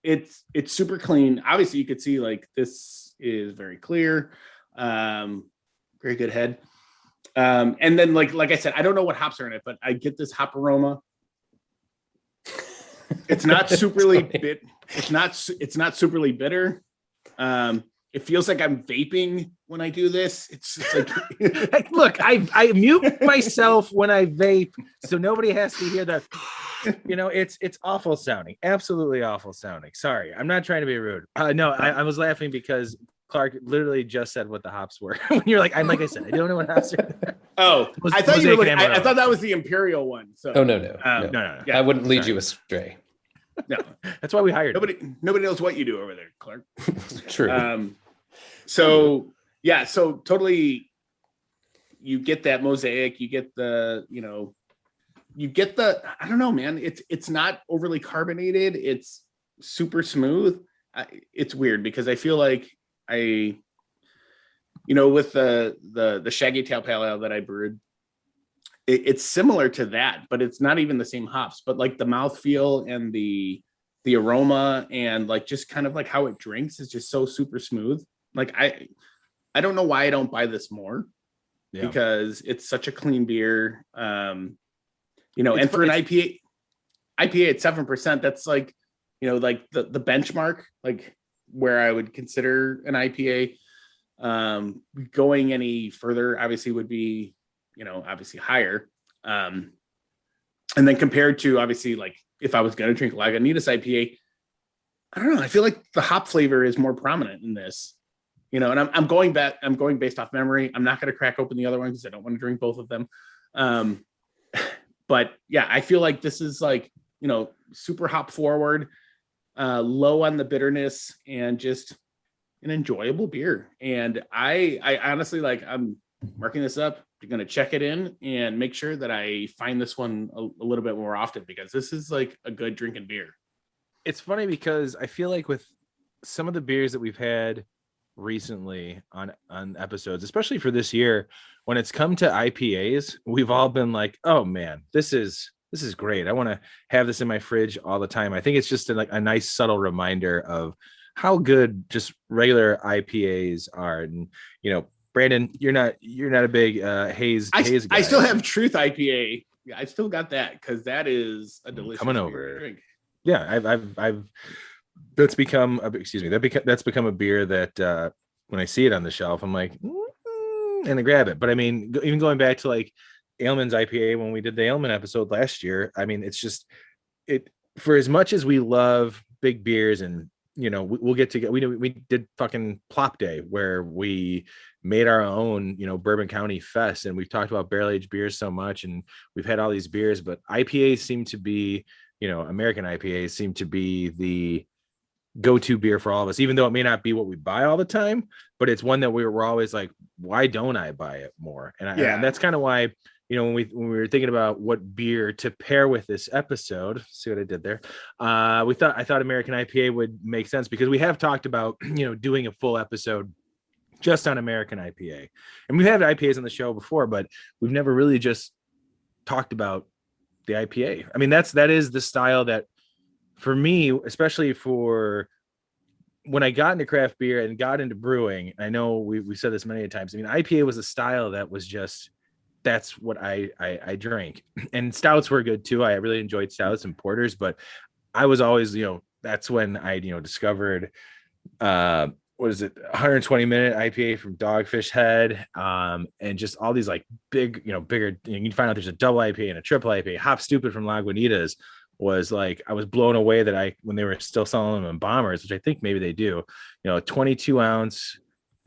super clean. Obviously, you could see like this is very clear, very good head. And then like I said, I don't know what hops are in it, but I get this hop aroma. It's not superly bit. It's not superly bitter. It feels like I'm vaping when I do this. It's like look, I mute myself when I vape, so nobody has to hear that. It's awful sounding, absolutely awful sounding. Sorry, I'm not trying to be rude. No, I was laughing because Clark literally just said what the hops were. When you're like I said, I don't know what hops are. Oh, I thought you were I thought that was the imperial one. So no. No. Yeah, I wouldn't lead you astray. No, that's why we hired nobody knows what you do over there, Clark. True. So totally, you get that mosaic. You get the I don't know, man. It's not overly carbonated. It's super smooth. It's weird because I feel like with the Shaggy Tail Pale Ale that I brewed, it's similar to that, but it's not even the same hops. But like the mouthfeel and the aroma and like just kind of like how it drinks is just so super smooth. Like I don't know why I don't buy this more, because it's such a clean beer. And for an IPA at 7%, that's like, like the benchmark. Like where I would consider an IPA. Going any further obviously would be, obviously higher. And then compared to obviously like if I was going to drink Lagunitas IPA, I don't know. I feel like the hop flavor is more prominent in this, and I'm going based off memory. I'm not going to crack open the other one because I don't want to drink both of them. But yeah, I feel like this is like, super hop forward, low on the bitterness, and just an enjoyable beer. And I honestly, like, I'm marking this up. I'm going to check it in and make sure that I find this one a little bit more often, because this is like a good drinking beer. It's funny because I feel like with some of the beers that we've had recently on episodes, especially for this year, when it's come to IPAs, we've all been like, oh man, this is great. I want to have this in my fridge all the time. I think it's just a nice subtle reminder of how good just regular IPAs are. And Brandon, you're not a big haze guy. I still have Truth IPA. Yeah, I still got that because that is a delicious coming over drink. Yeah, I've that's become a beer that when I see it on the shelf, I'm like, and I grab it. But I mean, even going back to like Ailman's IPA when we did the Ailman episode last year, I mean, it's just for as much as we love big beers, and we'll get together. We did fucking Plop Day where we made our own, Bourbon County Fest, and we've talked about barrel aged beers so much, and we've had all these beers, but IPAs seem to be, American IPAs seem to be the go-to beer for all of us, even though it may not be what we buy all the time, but it's one that we're always like, why don't I buy it more? And that's kind of why, when we were thinking about what beer to pair with this episode, see what I did there. I thought American IPA would make sense because we have talked about, doing a full episode just on American IPA, and we've had IPAs on the show before, but we've never really just talked about the IPA. I mean, that is the style that, for me, especially for when I got into craft beer and got into brewing, I know we said this many times. I mean, IPA was a style that was just, that's what I drank. And stouts were good too. I really enjoyed stouts and porters, but I was always, that's when I, discovered, what is it, 120-minute IPA from Dogfish Head, and just all these like big, bigger, you can find out there's a double IPA and a triple IPA. Hop Stupid from Lagunitas was like, I was blown away that when they were still selling them in bombers, which I think maybe they do, 22 ounce,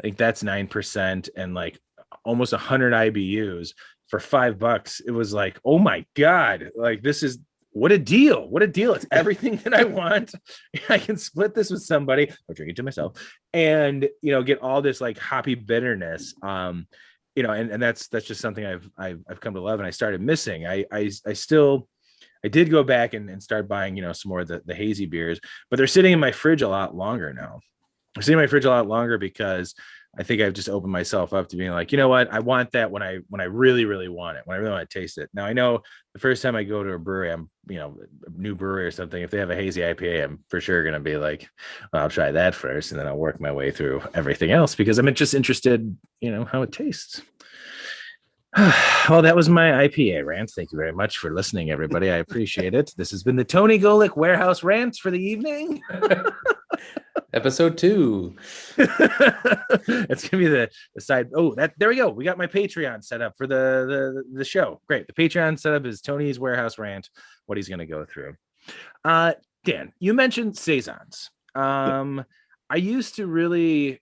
I think that's 9%, and like almost 100 IBUs for $5. It was like, oh my God, like this is, what a deal. It's everything that I want. I can split this with somebody or drink it to myself and, get all this like hoppy bitterness. And that's just something I've come to love, and I started missing. I did go back and start buying, some more of the hazy beers, but they're sitting in my fridge a lot longer now. They're sitting in my fridge a lot longer because I think I've just opened myself up to being like, you know what? I want that when I really, really want it, when I really want to taste it. Now I know the first time I go to a brewery, I'm, a new brewery or something, if they have a hazy IPA, I'm for sure going to be like, well, I'll try that first. And then I'll work my way through everything else because I'm just interested, how it tastes. Well, that was my IPA rant. Thank you very much for listening, everybody. I appreciate it. This has been the Tony Golick Warehouse Rants for the evening. Episode 2. It's gonna be the side. Oh, there we go. We got my Patreon set up for the show. Great. The Patreon setup is Tony's Warehouse Rant, what he's gonna go through. Dan, you mentioned saisons. I used to really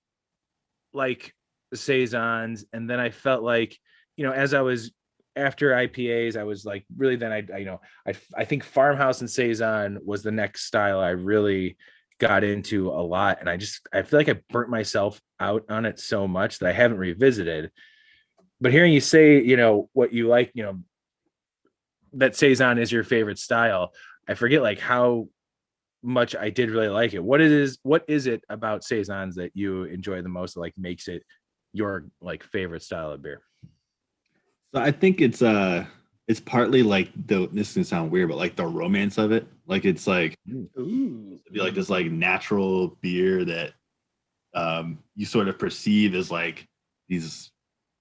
like the saisons, and then I felt like, as I was after IPAs, I was like, really, then I think Farmhouse and saison was the next style I really got into a lot, and I feel like I burnt myself out on it so much that I haven't revisited. But hearing you say, what you like, that saison is your favorite style, I forget like how much I did really like it. What is it about saisons that you enjoy the most that like makes it your like favorite style of beer? So I think it's partly like this is gonna sound weird, but like the romance of it. Like it's like it'd be like this like natural beer that you sort of perceive as like these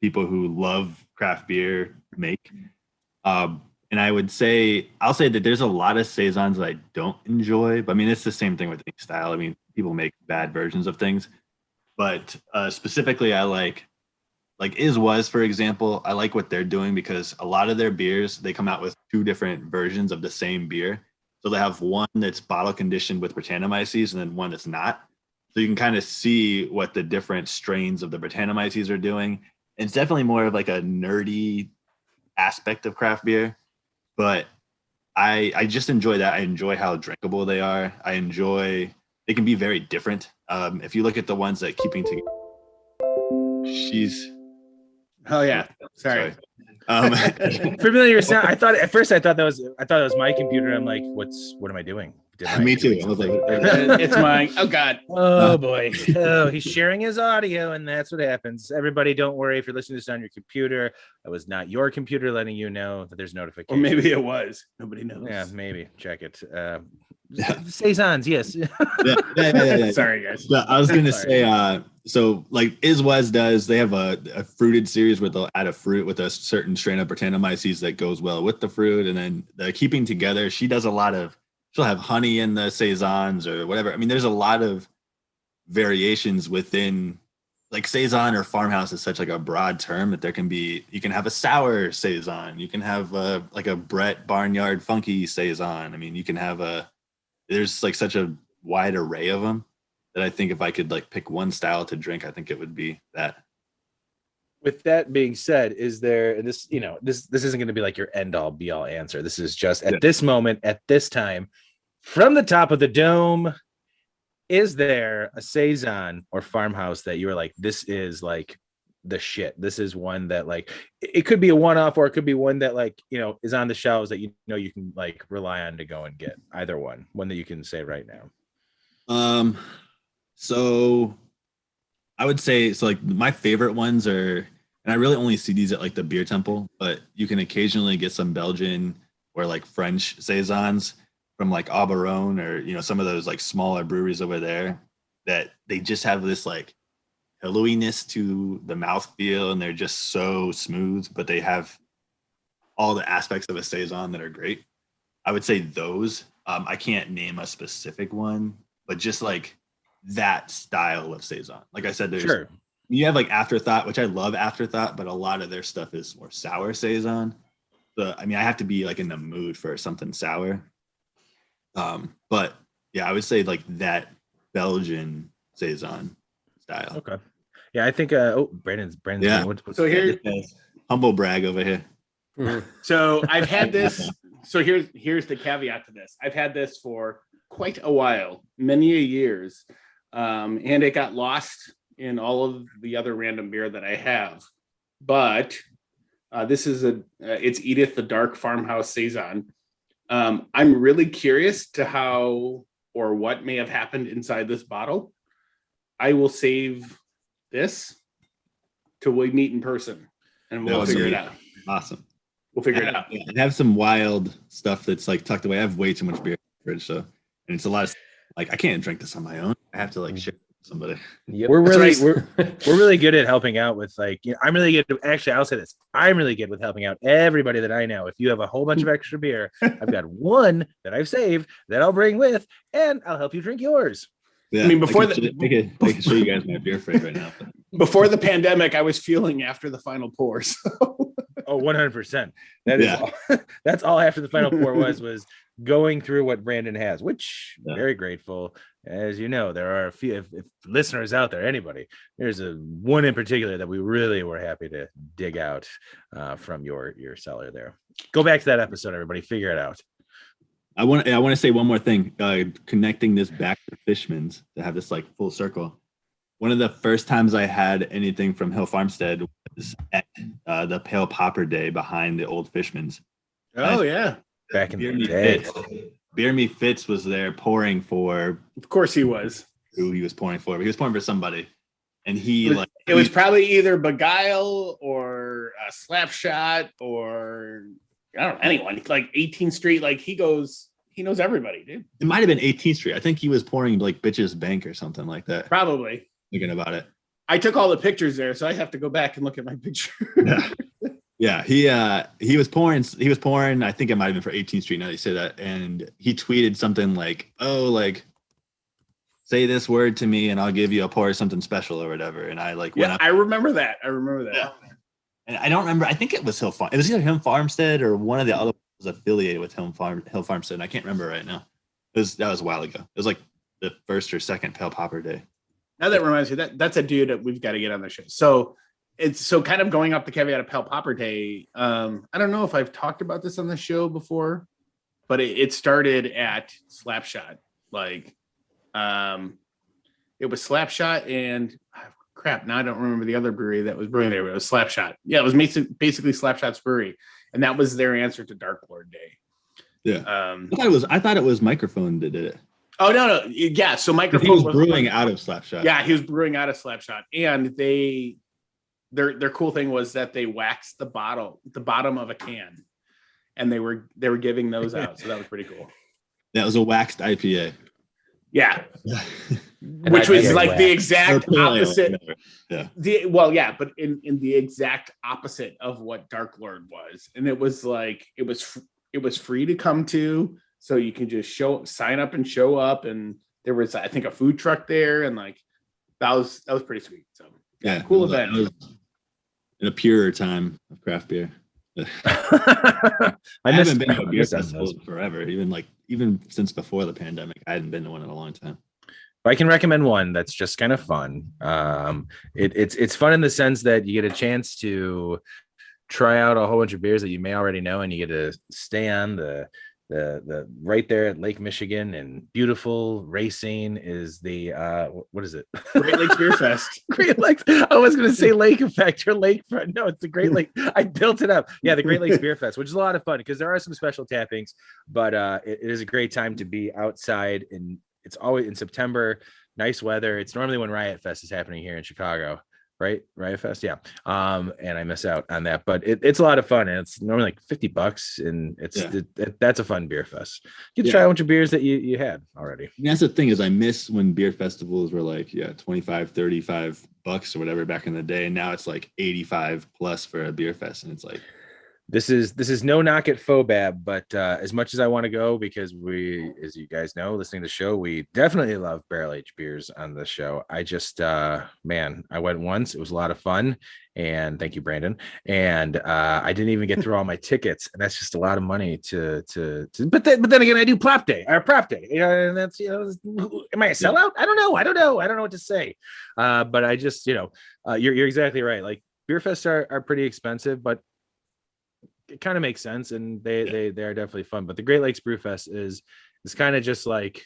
people who love craft beer make. And I'll say that there's a lot of saisons that I don't enjoy, but I mean it's the same thing with any style. I mean, people make bad versions of things. But specifically, I like Is Was, for example. I like what they're doing because a lot of their beers, they come out with 2 different versions of the same beer. So they have one that's bottle conditioned with Brettanomyces and then one that's not. So you can kind of see what the different strains of the Brettanomyces are doing. And it's definitely more of like a nerdy aspect of craft beer, but I just enjoy that. I enjoy how drinkable they are. They can be very different. If you look at the ones that Keeping Together, oh yeah, sorry. Familiar sound. I thought that was my computer. I'm like, what am I doing? Me too. I was like, it's mine. Oh God. Oh boy. Oh, he's sharing his audio, and that's what happens. Everybody, don't worry if you're listening to this on your computer. That was not your computer letting you know that there's notifications. Or maybe it was. Nobody knows. Yeah, maybe. Check it. Saisons, yes. Yeah. Sorry, guys. But I was gonna say, so like Is Was does, they have a fruited series where they'll add a fruit with a certain strain of Brettanomyces that goes well with the fruit, and then the Keeping Together, she'll have honey in the saisons or whatever. I mean, there's a lot of variations within, like saison or farmhouse is such like a broad term that you can have a sour saison, you can have like a Brett Barnyard funky saison. I mean, you can have there's like such a wide array of them that I think if I could like pick one style to drink, I think it would be that. With that being said, is there, and this, this isn't going to be like your end all be all answer. This is just at this moment, at this time, from the top of the dome, is there a saison or farmhouse that you were like, this is like the shit? This is one that like, it could be a one-off, or it could be one that like, is on the shelves that you can like rely on to go and get. Either one that you can say right now. So I would say, so like my favorite ones are, and I really only see these at like the beer temple, but you can occasionally get some Belgian or like French saisons from like Auberon or, some of those like smaller breweries over there that they just have this like pillowiness to the mouthfeel, and they're just so smooth, but they have all the aspects of a saison that are great. I would say those. I can't name a specific one, but just like that style of saison. Like I said, you have like Afterthought, which I love Afterthought, but a lot of their stuff is more sour saison. So I mean, I have to be like in the mood for something sour. But yeah, I would say like that Belgian saison style. Okay. Yeah, I think Brandon's yeah. So here, humble brag over here. Mm-hmm. So I've had this. So here's the caveat to this. I've had this for quite a while, many a years, and it got lost in all of the other random beer that I have. But this is it's Edith the Dark Farmhouse Saison. I'm really curious to how or what may have happened inside this bottle. I will save this till we meet in person, and we'll figure it out. Awesome. We'll figure it out. I have some wild stuff that's like tucked away. I have way too much beer in the fridge, and it's a lot of like I can't drink this on my own. I have to like share with somebody. Yep. We're really good at helping out with like I'm really good. Actually, I'll say this: I'm really good with helping out everybody that I know. If you have a whole bunch of extra beer, I've got one that I've saved that I'll bring with, and I'll help you drink yours. Yeah, I mean, I can show you guys my beer fridge right now. Before the pandemic, I was fueling after the final pour. So. Oh, 100%. That's all after the final pour was going through what Brandon has, which very grateful. As you know, there are a few if listeners out there, anybody, there's one in particular that we really were happy to dig out from your cellar there. Go back to that episode, everybody, figure it out. I want to say one more thing, connecting this back to Fishman's to have this like full circle. One of the first times I had anything from Hill Farmstead was at the Pale Popper Day behind the old Fishman's. Oh, yeah. Back in the day. Beer Me Fitz was there pouring for. Of course he was. Who he was pouring for. But he was pouring for somebody. And it was probably either Beguile or Slapshot or I don't know, anyone. Like 18th Street. Like he knows everybody, dude. It might have been 18th Street. I think he was pouring like Bitches Bank or something like that. Probably. Thinking about it. I took all the pictures there, so I have to go back and look at my picture. Yeah. He was pouring. I think it might have been for 18th Street. Now that you say that, and he tweeted something like, "Oh, like say this word to me and I'll give you a pour of something special or whatever. And I like went up. I remember that. Yeah. And I don't remember. I think it was Hill Farm. It was either Hill Farmstead or one of the other was affiliated with Hill Farmstead. And I can't remember right now. That was a while ago. It was like the first or second Pale Popper day. Now that reminds me, that's a dude that we've got to get on the show. So it's kind of going up the caveat of Pale Popper Day. I don't know if I've talked about this on the show before, but it started at Slapshot. Like, it was Slapshot and crap. Now I don't remember the other brewery that was brewing there, but it was Slapshot. Yeah, it was basically Slapshot's brewery, and that was their answer to Dark Lord Day. Yeah, I thought it was Microphone that did it. Oh no, yeah. So Microphone he was brewing out of Slapshot. Yeah, he was brewing out of Slapshot, and their cool thing was that they waxed the bottom of a can, and they were giving those out. So that was pretty cool. That was a waxed IPA. Yeah, which was like the exact opposite. Yeah. But in the exact opposite of what Dark Lord was, and it was like it was free to come to. So you can just sign up and show up, and there was, I think, a food truck there, and like that was pretty sweet. So yeah, cool event. In a purer time of craft beer. I haven't been to a beer festival forever. Even since before the pandemic, I hadn't been to one in a long time. I can recommend one that's just kind of fun. It's fun in the sense that you get a chance to try out a whole bunch of beers that you may already know, and you get to stay on the right there at Lake Michigan, and beautiful Racine is the what is it? Great Lakes Beer Fest. Great Lakes. I was going to say Lake Effect or Lakefront. No, it's the Great Lake. I built it up. Yeah, the Great Lakes Beer Fest, which is a lot of fun because there are some special tappings, but it is a great time to be outside, and it's always in September. Nice weather. It's normally when Riot Fest is happening here in Chicago. Right, Riot Fest, yeah. And I miss out on that, but it's a lot of fun, and it's normally like $50, and that's a fun beer fest. You can try a bunch of beers that you had already. And that's the thing is, I miss when beer festivals were like $25, $35 or whatever back in the day, and now it's like 85 plus for a beer fest, and it's like. This is no knock at Fobab, but as much as I want to go, because we, as you guys know, listening to the show, we definitely love barrel aged beers on the show. I just, I went once. It was a lot of fun, and thank you, Brandon. And I didn't even get through all my tickets, and that's just a lot of money to. But then again, I do prop day, and that's am I a sellout? I don't know. I don't know what to say. But I just, you're exactly right. Like beer fests are pretty expensive, but it kind of makes sense, and they are definitely fun. But the Great Lakes Brew Fest is kind of just like,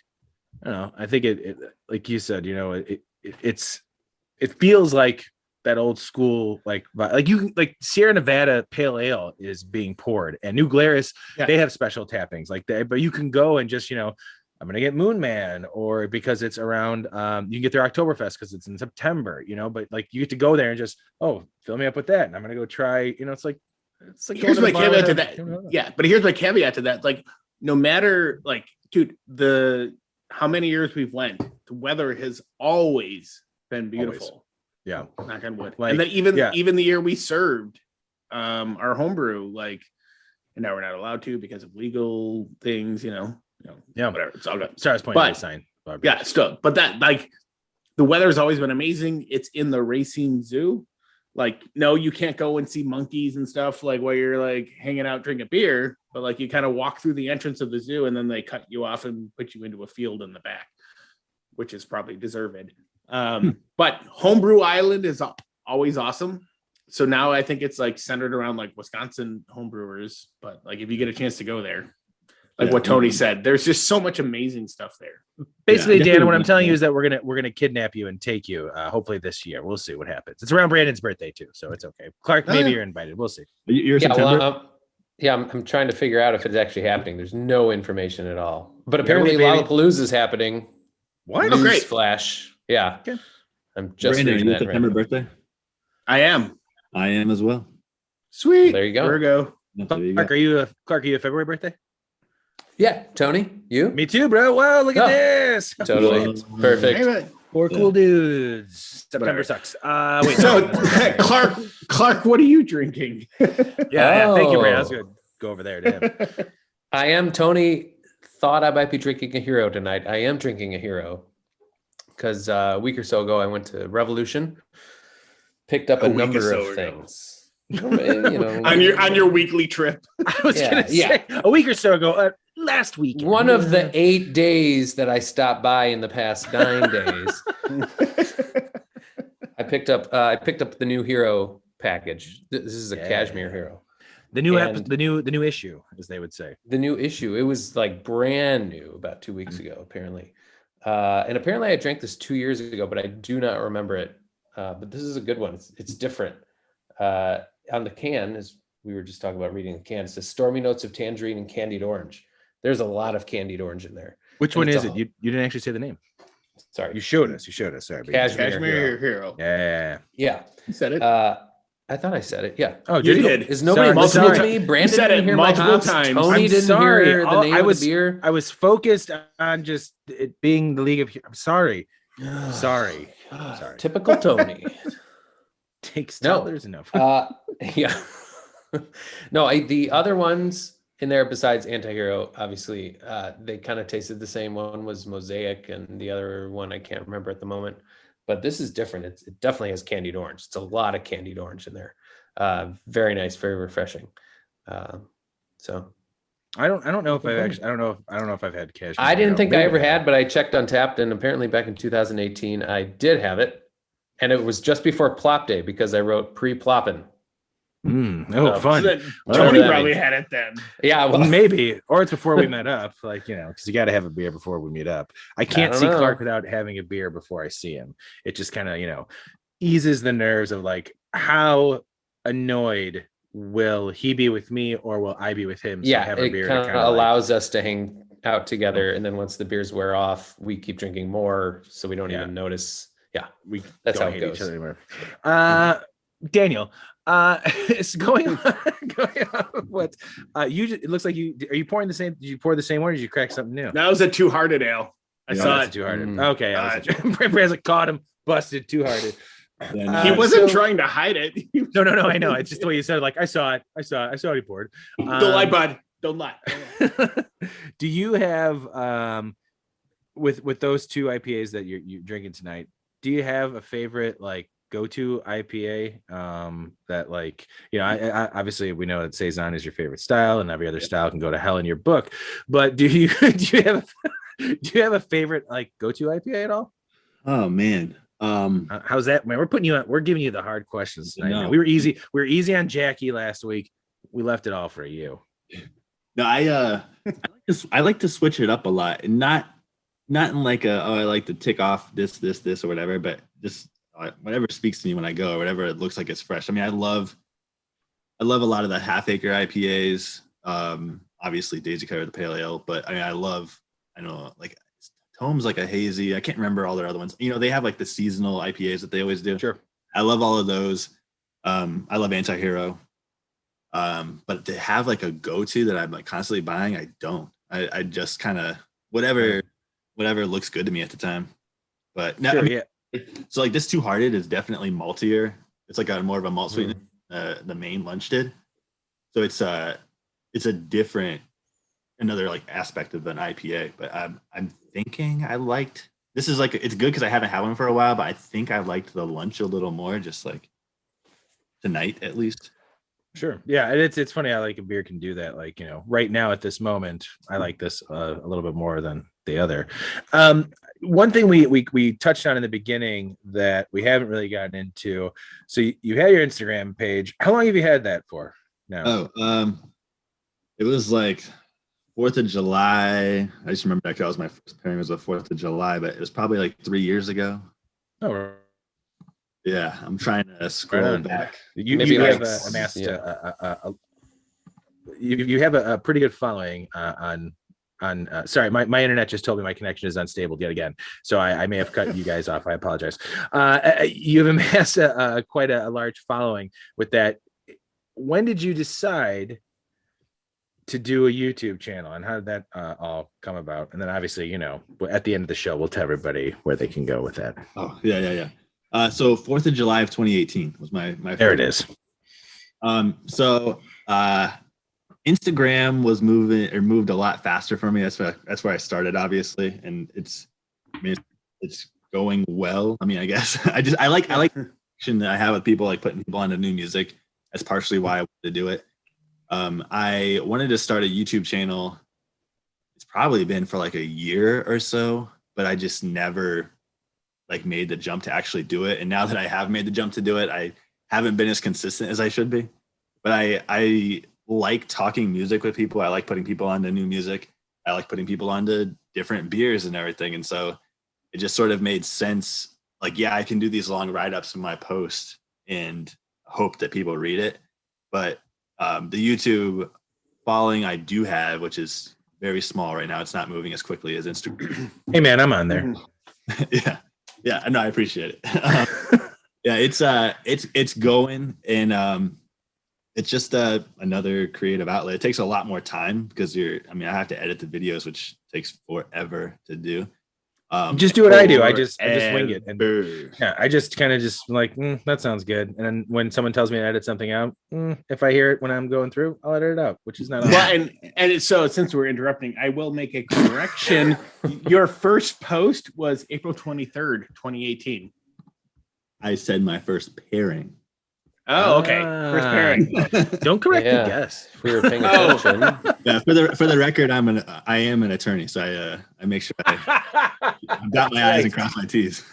I don't know. I think it like you said, it feels like that old school like Sierra Nevada Pale Ale is being poured, and New Glarus they have special tappings like that. But you can go and just I'm gonna get Moon Man, or because it's around you can get their Oktoberfest because it's in September, but like you get to go there and just fill me up with that, and I'm gonna go try. It's like here's my caveat to that. Yeah, but here's my caveat to that. Like, no matter dude, how many years we've went, the weather has always been beautiful. Always. Yeah, knock on wood. And then even the year we served our homebrew, and now we're not allowed to because of legal things. Yeah, whatever. It's all good. Sorry, I was pointing at the sign. Yeah, still, but that the weather's always been amazing. It's in the Racine Zoo. No, you can't go and see monkeys and stuff while you're hanging out drinking beer, but you kind of walk through the entrance of the zoo, and then they cut you off and put you into a field in the back, which is probably deserved. But Homebrew Island is always awesome. So now I think it's centered around Wisconsin homebrewers, but if you get a chance to go there, what Tony said, there's just so much amazing stuff there. Basically, Dan, what I'm telling you is that we're gonna kidnap you and take you. Hopefully this year. We'll see what happens. It's around Brandon's birthday too, so it's okay. Clark, maybe you're invited. We'll see. You're September? I'm trying to figure out if it's actually happening. There's no information at all. But apparently Lollapalooza is happening. What? Oh, great. Flash. Yeah. Okay. I'm just Brandon, reading that September birthday? I am as well. Sweet. There you go. There we go. Clark, are you a February birthday? Yeah, Tony, you? Me too, bro. Wow, look at this. Totally. Perfect. Four cool dudes. September sucks. Wait. So, Clark, what are you drinking? Yeah. Thank you, Brandon. I was going to go over there to him. I am. Tony thought I might be drinking a hero tonight. I am drinking a hero. because a week or so ago I went to Revolution, picked up a number of things. on your weekly trip. I was gonna say a week or so ago, last week. One of the 8 days that I stopped by in the past 9 days. I picked up the new Hero package. This is a Cashmere Hero. The new issue, as they would say. The new issue. It was like brand new about 2 weeks ago, apparently. And apparently I drank this 2 years ago, but I do not remember it. But this is a good one. It's different. On the can, as we were just talking about reading the can, it says stormy notes of tangerine and candied orange. There's a lot of candied orange in there. Which one is it? You didn't actually say the name. Sorry. You showed us. Sorry. Cashmere Hero. Yeah. You said it. I thought I said it. Yeah. Oh, you did. Is nobody listening to me? Brandon didn't hear my hops. Times. Tony didn't hear the name of the beer. I was focused on just it being the League of. I'm sorry. Sorry. Typical Tony. Takes $2 enough. Yeah. No, the other ones in there besides Anti-Hero, obviously, they kind of tasted the same. One was Mosaic, and the other one I can't remember at the moment. But this is different. It definitely has candied orange. It's a lot of candied orange in there. Very nice, very refreshing. So I don't know if I've had Cashmere. I didn't think I ever had, but I checked Untapped, and apparently back in 2018 I did have it, and it was just before Plop Day because I wrote pre-plopping. Fun. Tony probably had it then. Yeah, well, maybe, or it's before we met up. Like, because you got to have a beer before we meet up. I can't see Clark without having a beer before I see him. It just kind of, eases the nerves of like, how annoyed will he be with me, or will I be with him? So yeah, have a beer it kind of allows us to hang out together, and then once the beers wear off, we keep drinking more, so we don't even notice. Yeah, that's how it goes. Each other anymore. Daniel. It's going on what it looks like are you pouring the same? Did you pour the same one, or did you crack something new? That was a Two-Hearted Ale. I saw it. Two-Hearted. Okay. Brandon caught him, busted Two-Hearted. He wasn't trying to hide it. No, I know. It's just the way you said it. Like, I saw it. He poured. Don't lie, bud. Don't lie. Do you have with those two IPAs that you're drinking tonight, do you have a favorite like go-to IPA that like, I obviously we know that Saison is your favorite style and every other style can go to hell in your book, but do you have a favorite like go-to IPA at all? Oh man, how's that, man? We're giving you the hard questions tonight. No. We were easy on Jackie last week. We left it all for you. No, I like to switch it up a lot, and not in like I like to tick off this or whatever, but just whatever speaks to me when I go, or whatever it looks like it's fresh. I mean, I love a lot of the half acre IPAs. Obviously Daisy Cutter, the pale ale, but I mean, I know like Tome's like a hazy. I can't remember all their other ones. They have like the seasonal IPAs that they always do. Sure. I love all of those. I love Anti-Hero. But to have like a go-to that I'm like constantly buying, I don't. I just kind of whatever looks good to me at the time. But no, sure, so like this Two-Hearted is definitely maltier. It's like a more of a malt sweetness the main lunch did. So it's a different, another like aspect of an IPA. But I'm thinking this is like, it's good because I haven't had one for a while, but I think I liked the lunch a little more, just like tonight at least. Sure. Yeah. It's funny how like a beer can do that. Like, right now at this moment, I like this a little bit more than the other. One thing we touched on in the beginning that we haven't really gotten into. So you had your Instagram page. How long have you had that for now? It was like 4th of July. I just remember that was my first pairing was the 4th of July, but it was probably like 3 years ago. Oh, yeah. I'm trying to scroll back. You have amassed you have a pretty good following on sorry, my internet just told me my connection is unstable yet again, so I may have cut you guys off. I apologize. You've amassed quite a large following with that. When did you decide to do a YouTube channel, and how did that all come about? And then obviously, at the end of the show, we'll tell everybody where they can go with that. Oh, yeah. So 4th of July of 2018 was my there it is. So Instagram was moved a lot faster for me. That's where I started, obviously, and it's going well. I mean, I guess I like the connection that I have with people, like putting people onto new music. That's partially why I wanted to do it. I wanted to start a YouTube channel. It's probably been for like a year or so, but I just never like made the jump to actually do it. And now that I have made the jump to do it, I haven't been as consistent as I should be. But I like talking music with people. I like putting people onto new music. I like putting people onto different beers and everything. And so it just sort of made sense. Like, yeah, I can do these long write-ups in my post and hope that people read it. But the YouTube following I do have, which is very small right now, it's not moving as quickly as Instagram. Hey man, I'm on there. Yeah, no, I appreciate it. Yeah, it's going, and it's just another creative outlet. It takes a lot more time because I have to edit the videos, which takes forever to do. Just do what I do. I just wing it, and yeah, I just kind of just like that sounds good. And then when someone tells me to edit something out, if I hear it when I'm going through, I'll edit it out, which is not. Well, and so since we're interrupting, I will make a correction. Your first post was April 23rd, 2018. I said my first pairing. Oh, okay. First pairing. Don't correct the guess. If we were paying attention. Yeah, for the record, I am an attorney, so I make sure I dot my I's and cross my T's.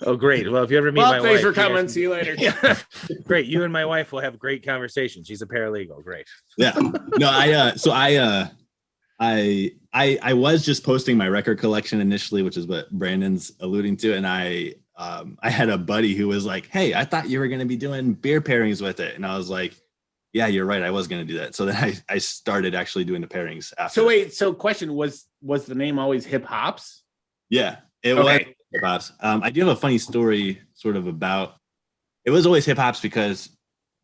Oh, great. Well, if you ever meet my wife. Thanks for coming. See you later. Yeah. Great. You and my wife will have a great conversation. She's a paralegal. Great. Yeah. No, I was just posting my record collection initially, which is what Brandon's alluding to, and I had a buddy who was like, "Hey, I thought you were going to be doing beer pairings with it," and I was like, "Yeah, you're right. I was going to do that." So then I started actually doing the pairings after. So wait, so question was the name always Hip Hops? Yeah, it was Hip Hops. I do have a funny story, sort of about. It was always Hip Hops because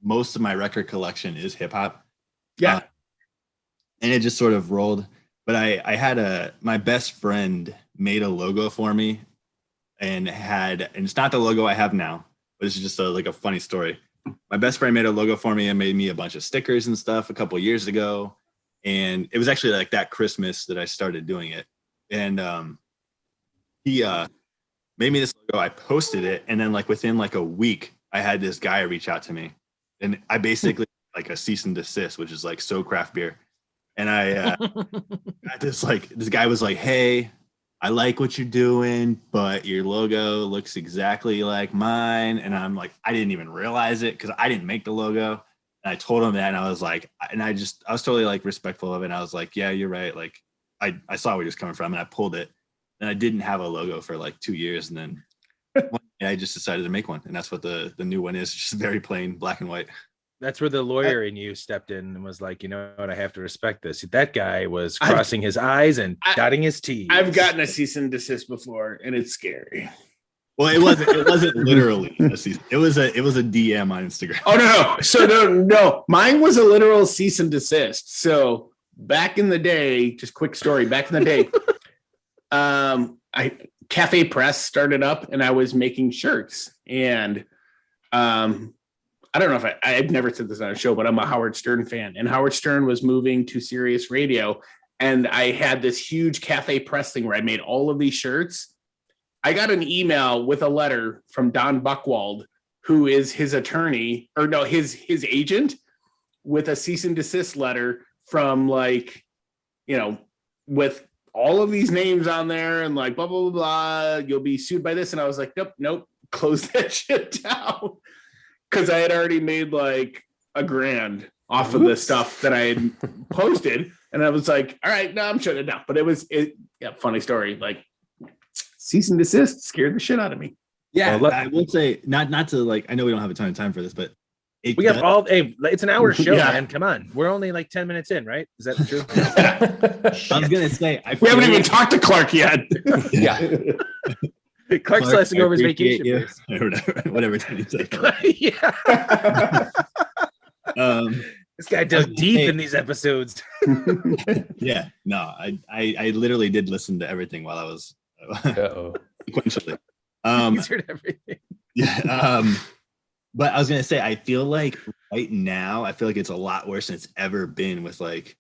most of my record collection is hip hop. Yeah. And it just sort of rolled. But I had my best friend made a logo for me. And it's not the logo I have now, but it's just like a funny story. My best friend made a logo for me and made me a bunch of stickers and stuff a couple of years ago. And it was actually like that Christmas that I started doing it. And he made me this logo. I posted it. And then like within like a week, I had this guy reach out to me. And I basically like a cease and desist, which is like so craft beer. And I got this guy was like, "Hey, I like what you're doing, but your logo looks exactly like mine." And I'm like, I didn't even realize it because I didn't make the logo. And I told him that, and I was like, I was totally like respectful of it. And I was like, "Yeah, you're right." Like I saw where he was coming from, and I pulled it. And I didn't have a logo for like 2 years, and then one day I just decided to make one, and that's what the new one is. Just very plain black and white. That's where the lawyer in you stepped in and was like, "You know what? I have to respect this." That guy was crossing his I's and dotting his T's. I've gotten a cease and desist before, and it's scary. Well, it wasn't literally a cease. It was a DM on Instagram. Oh no! So no. Mine was a literal cease and desist. So back in the day, just quick story. Back in the day, Cafe Press started up, and I was making shirts, and I don't know if I've never said this on a show, but I'm a Howard Stern fan, and Howard Stern was moving to Sirius Radio, and I had this huge Cafe Press thing where I made all of these shirts. I got an email with a letter from Don Buchwald, who is his attorney, or no, his agent, with a cease and desist letter from like, with all of these names on there and like blah, blah, blah, blah, you'll be sued by this. And I was like, nope, close that shit down. Because I had already made like $1,000 off of the stuff that I had posted. And I was like, all right, no, I'm shutting it down. But funny story. Like cease and desist scared the shit out of me. Yeah, well, I will say not to like, I know we don't have a ton of time for this, but we have it's an hour show, man. Come on. We're only like 10 minutes in, right? Is that true? I was going to say, we haven't even talked to Clark yet. Yeah. Clark's lasting over his vacation. Whatever time you say. Yeah. This guy dug deep in these episodes. Yeah. No, I literally did listen to everything while I was sequentially. He's heard everything. Yeah. But I was gonna say, I feel like right now, it's a lot worse than it's ever been with like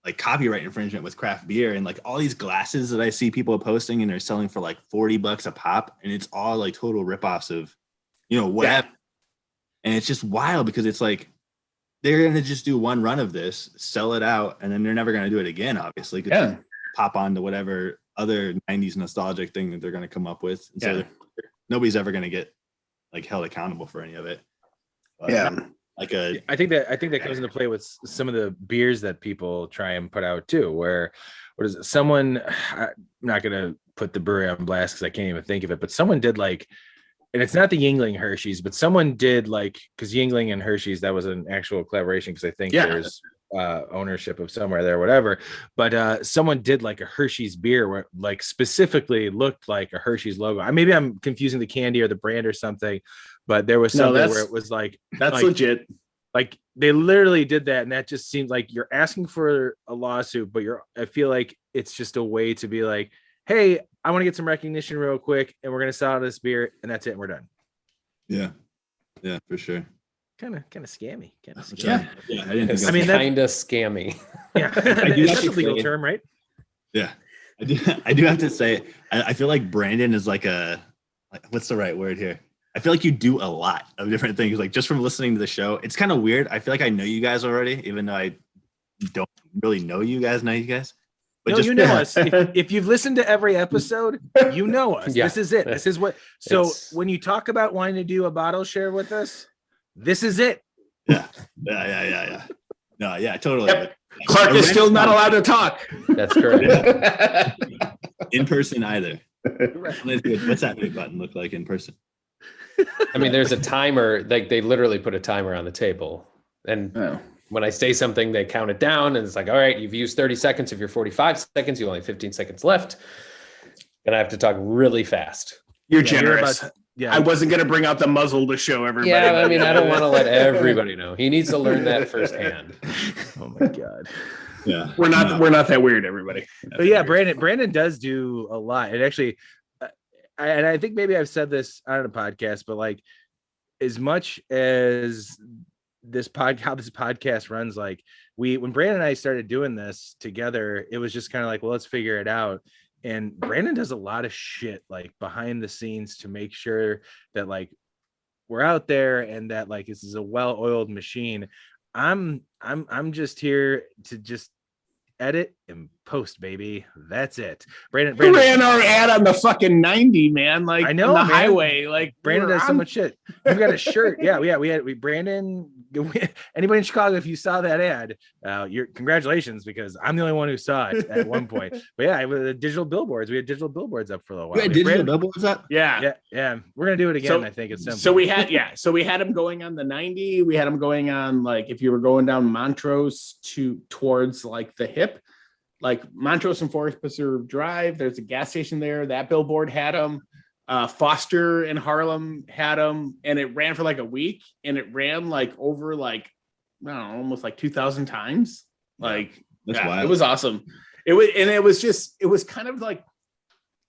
like copyright infringement with craft beer, and like all these glasses that I see people posting and they're selling for like $40 a pop, and it's all like total ripoffs of, whatever. Yeah. And it's just wild because it's like they're gonna just do one run of this, sell it out, and then they're never gonna do it again, obviously. Yeah. Pop on to whatever other 90s nostalgic thing that they're gonna come up with. And so nobody's ever gonna get like held accountable for any of it. But, I think that comes into play with some of the beers that people try and put out too, where what is it? Someone, I'm not gonna put the brewery on blast because I can't even think of it, but someone did like, and it's not the Yingling Hershey's, but someone did like, because Yingling and Hershey's, that was an actual collaboration, because I think there's ownership of somewhere there, whatever. But someone did like a Hershey's beer where like specifically looked like a Hershey's logo. Maybe I'm confusing the candy or the brand or something, but there was something where it was like, that's like, legit. Like they literally did that, and that just seems like you're asking for a lawsuit, but I feel like it's just a way to be like, hey, I want to get some recognition real quick, and we're gonna sell this beer, and that's it, and we're done. Yeah, for sure. Kind of scammy. Yeah. I mean, kind of scammy. Yeah, that's a legal term, right? Yeah, I do have to say, I feel like Brandon is like what's the right word here? I feel like you do a lot of different things. Like just from listening to the show, it's kind of weird. I feel like I know you guys already, even though I don't really know you guys. But no, you know us. If you've listened to every episode, you know us. Yeah. This is it. This is what. So when you talk about wanting to do a bottle share with us, this is it. Yeah. No, yeah, totally. Yep. Clark is still not allowed to talk. That's correct. In person either. What's that big button look like in person? I mean, there's a timer. Like they literally put a timer on the table, and when I say something, they count it down, and it's like, all right, you've used 30 seconds of your 45 seconds. You only have 15 seconds left, and I have to talk really fast. You're generous. I wasn't going to bring out the muzzle to show everybody. Yeah, I mean, I don't want to let everybody know. He needs to learn that firsthand. Oh my God. Yeah, we're not that weird, everybody. But yeah, Brandon does do a lot. And actually, and I think maybe I've said this on a podcast, but like as much as how this podcast runs, like when Brandon and I started doing this together, it was just kind of like, well, let's figure it out. And Brandon does a lot of shit like behind the scenes to make sure that like we're out there and that like this is a well-oiled machine. I'm just here to just edit and post, baby. That's it. Brandon ran our ad on the fucking 90, man. Like I know on the highway. Like Brandon does so much shit. We've got a shirt. Yeah, Brandon. Anybody in Chicago, if you saw that ad, congratulations, because I'm the only one who saw it at one point. But yeah, the digital billboards. We had digital billboards up for a while. Digital billboards up. Yeah. We're gonna do it again. I think it's simple. So we had them going on the 90. We had them going on like if you were going down Montrose towards like the hip. Like Montrose and Forest Preserve Drive, there's a gas station there. That billboard had them. Foster and Harlem had them, and it ran for like a week, and it ran like over like I don't know, almost like 2,000 times. Like it was awesome. It was kind of like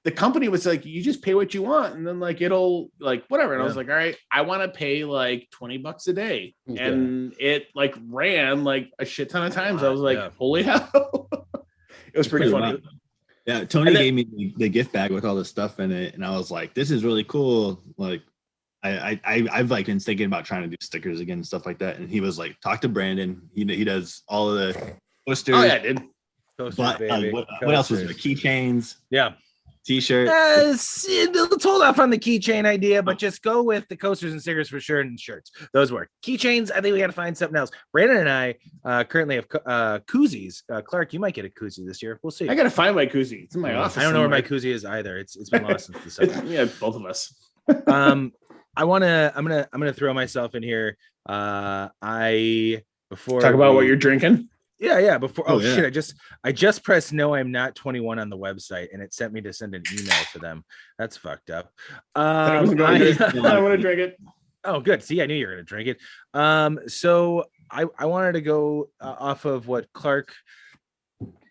the company was like, you just pay what you want, and then like it'll like whatever. And I was like, all right, I want to pay like $20 a day, and it like ran like a shit ton of times. I was like, holy hell. It was pretty funny. Wild. Yeah, Tony gave me the gift bag with all the stuff in it, and I was like, "This is really cool." Like, I've like been thinking about trying to do stickers again and stuff like that. And he was like, "Talk to Brandon. He does all of the posters." Oh yeah, dude. Posters, but what else was there? Keychains. Yeah. T-shirt. Let's hold off on the keychain idea, but just go with the coasters and stickers for sure, and shirts. Those work. Keychains, I think we got to find something else. Brandon and I currently have koozies. Clark, you might get a koozie this year. We'll see. I got to find my koozie. It's in my office. I don't know where my koozie is either. It's been lost since the summer. Yeah, both of us. I'm gonna throw myself in here. Before talk about what you're drinking. Yeah. Before shit, I just pressed no, I'm not 21 on the website, and it sent me to send an email to them. That's fucked up. I want to drink it. Oh, good. See, I knew you were gonna drink it. So I wanted to go off of what Clark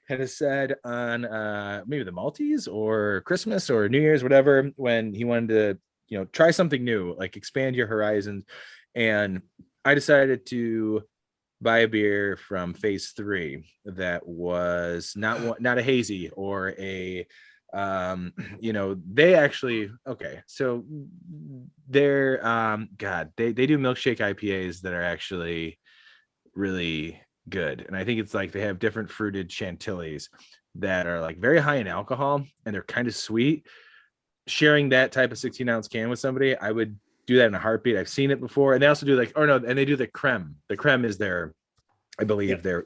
had said on maybe the Maltese or Christmas or New Year's, whatever, when he wanted to try something new, like expand your horizons. And I decided to buy a beer from Phase 3 that was not a hazy or a they actually so they're they do milkshake IPAs that are actually really good, and I think it's like they have different fruited chantillies that are like very high in alcohol and they're kind of sweet. Sharing that type of 16-ounce can with somebody, I would do that in a heartbeat. I've seen it before. And they also do and they do the creme. The creme is their, I believe, their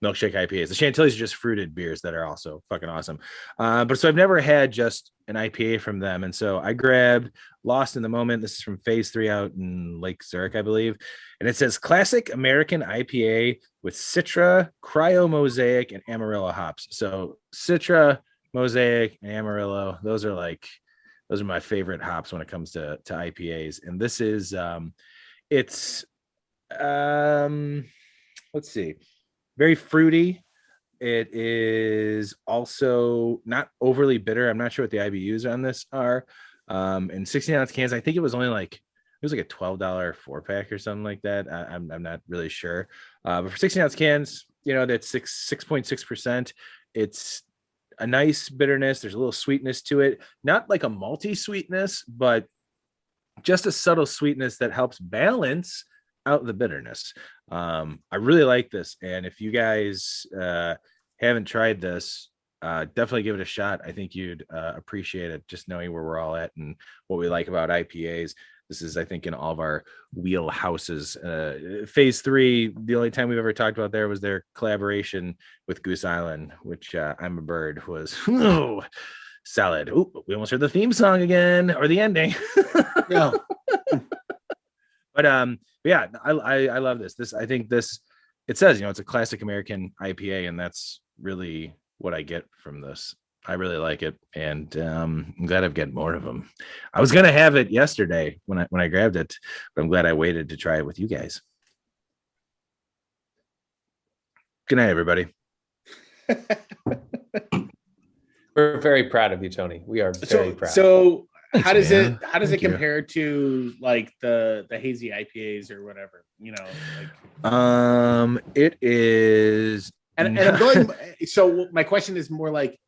milkshake IPAs. The chantilly's are just fruited beers that are also fucking awesome. But so I've never had just an IPA from them. And so I grabbed Lost in the Moment. This is from Phase 3 out in Lake Zurich, I believe. And it says classic American IPA with Citra, Cryo Mosaic, and Amarillo hops. So Citra, Mosaic, and Amarillo, those are my favorite hops when it comes to IPAs. And this is let's see, very fruity. It is also not overly bitter. I'm not sure what the IBUs on this are. And 16-ounce cans, I think it was only like a $12 4-pack or something like that. I'm not really sure. But for 16-ounce cans, that's 6.6%. It's a nice bitterness. There's a little sweetness to it, not like a malty sweetness, but just a subtle sweetness that helps balance out the bitterness. I really like this, and if you guys haven't tried this, definitely give it a shot. I think you'd appreciate it, just knowing where we're all at and what we like about IPAs. This is, I think, in all of our wheelhouses. Phase 3, the only time we've ever talked about there was their collaboration with Goose Island, which I'm a Bird was solid. Oh, we almost heard the theme song again, or the ending. Yeah. But yeah, I love this. I think this, it says, it's a classic American IPA, and that's really what I get from this. I really like it, and I'm glad I've got more of them. I was gonna have it yesterday when I grabbed it, but I'm glad I waited to try it with you guys. Good night, everybody. We're very proud of you, Tony. We are very proud. So Thanks, how does man. it compare to like the hazy IPAs or whatever? It is, and I'm going. So my question is more like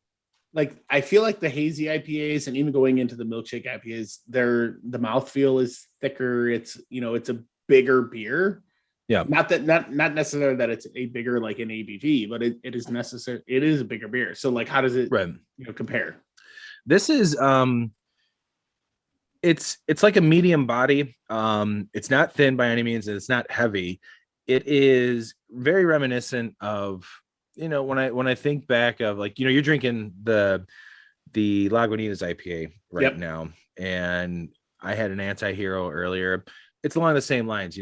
I feel like the hazy IPAs and even going into the milkshake IPAs, the mouthfeel is thicker. It's it's a bigger beer. Yeah. Not necessarily that it's a bigger like an ABV, but it is necessary. It is a bigger beer. So like, how does it compare? This is it's like a medium body. It's not thin by any means, and it's not heavy. It is very reminiscent of, when I think back of like, you're drinking the Lagunitas IPA right now, and I had an Anti-Hero earlier. It's along the same lines.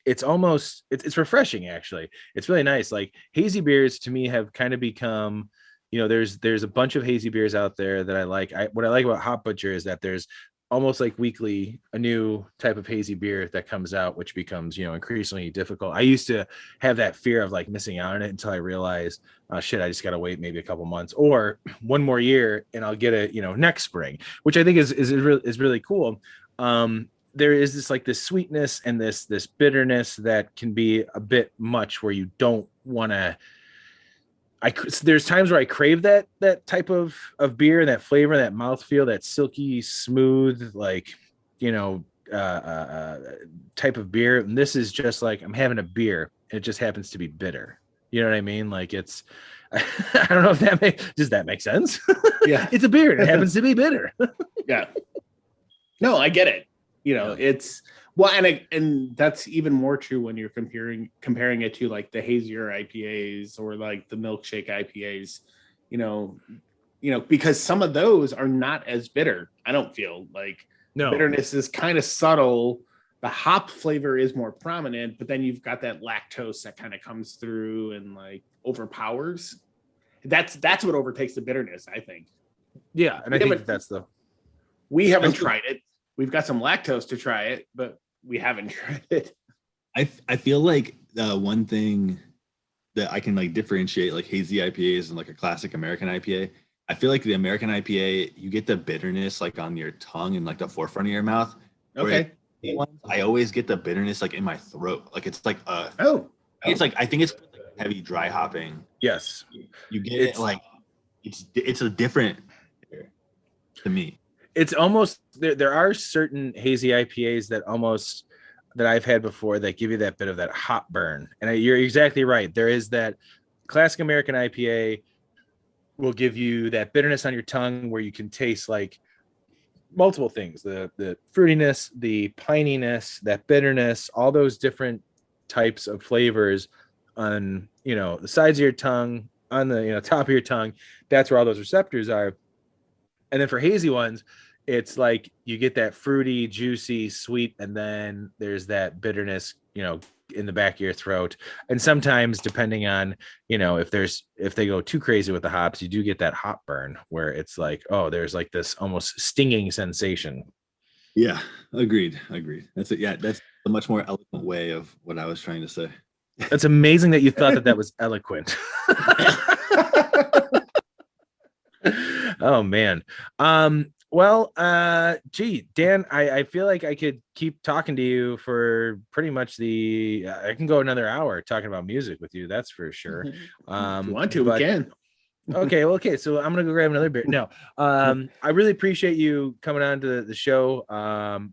It's almost, it's refreshing, actually. It's really nice. Like, hazy beers to me have kind of become, there's a bunch of hazy beers out there that I like. What I like about Hop Butcher is that there's almost like weekly a new type of hazy beer that comes out, which becomes, increasingly difficult. I used to have that fear of like missing out on it until I realized, shit, I just got to wait maybe a couple months or one more year and I'll get it, next spring, which I think is really cool. There is this sweetness and this bitterness that can be a bit much, where you don't want to. There's times where I crave that type of beer, that flavor, that mouthfeel, that silky smooth, type of beer. And this is just like, I'm having a beer. It just happens to be bitter. You know what I mean? Like, it's, I don't know if does that make sense? Yeah. It's a beer. And it happens to be bitter. Yeah. No, I get it. It's, well, and that's even more true when you're comparing it to like the hazier IPAs or like the milkshake IPAs, because some of those are not as bitter. I don't feel like bitterness is kind of subtle. The hop flavor is more prominent, but then you've got that lactose that kind of comes through and like overpowers. That's what overtakes the bitterness, I think. Yeah, and I think we haven't tried it. We've got some lactose to try it, but we haven't tried it. I feel like one thing that I can like differentiate like hazy IPAs and like a classic American IPA. I feel like the American IPA, you get the bitterness like on your tongue and like the forefront of your mouth. Okay. I always get the bitterness like in my throat. Like it's like it's like I think it's heavy dry hopping. Yes, you get it like it's a different to me. It's almost there are certain hazy IPAs that I've had before that give you that bit of that hop burn. And you're exactly right. There is that classic American IPA will give you that bitterness on your tongue where you can taste like multiple things, the fruitiness, the pininess, that bitterness, all those different types of flavors on, the sides of your tongue, on the, top of your tongue. That's where all those receptors are. And then for hazy ones, it's like you get that fruity, juicy, sweet, and then there's that bitterness, in the back of your throat. And sometimes, depending on, if they go too crazy with the hops, you do get that hop burn where it's like, oh, there's like this almost stinging sensation. Yeah, agreed. That's it. Yeah, that's a much more eloquent way of what I was trying to say. That's amazing that you thought that was eloquent. Oh man. Well, gee, Dan, I feel like I could keep talking to you for pretty much I can go another hour talking about music with you. That's for sure. If you want to, we can. Okay. So I'm going to go grab another beer. No, I really appreciate you coming on to the show,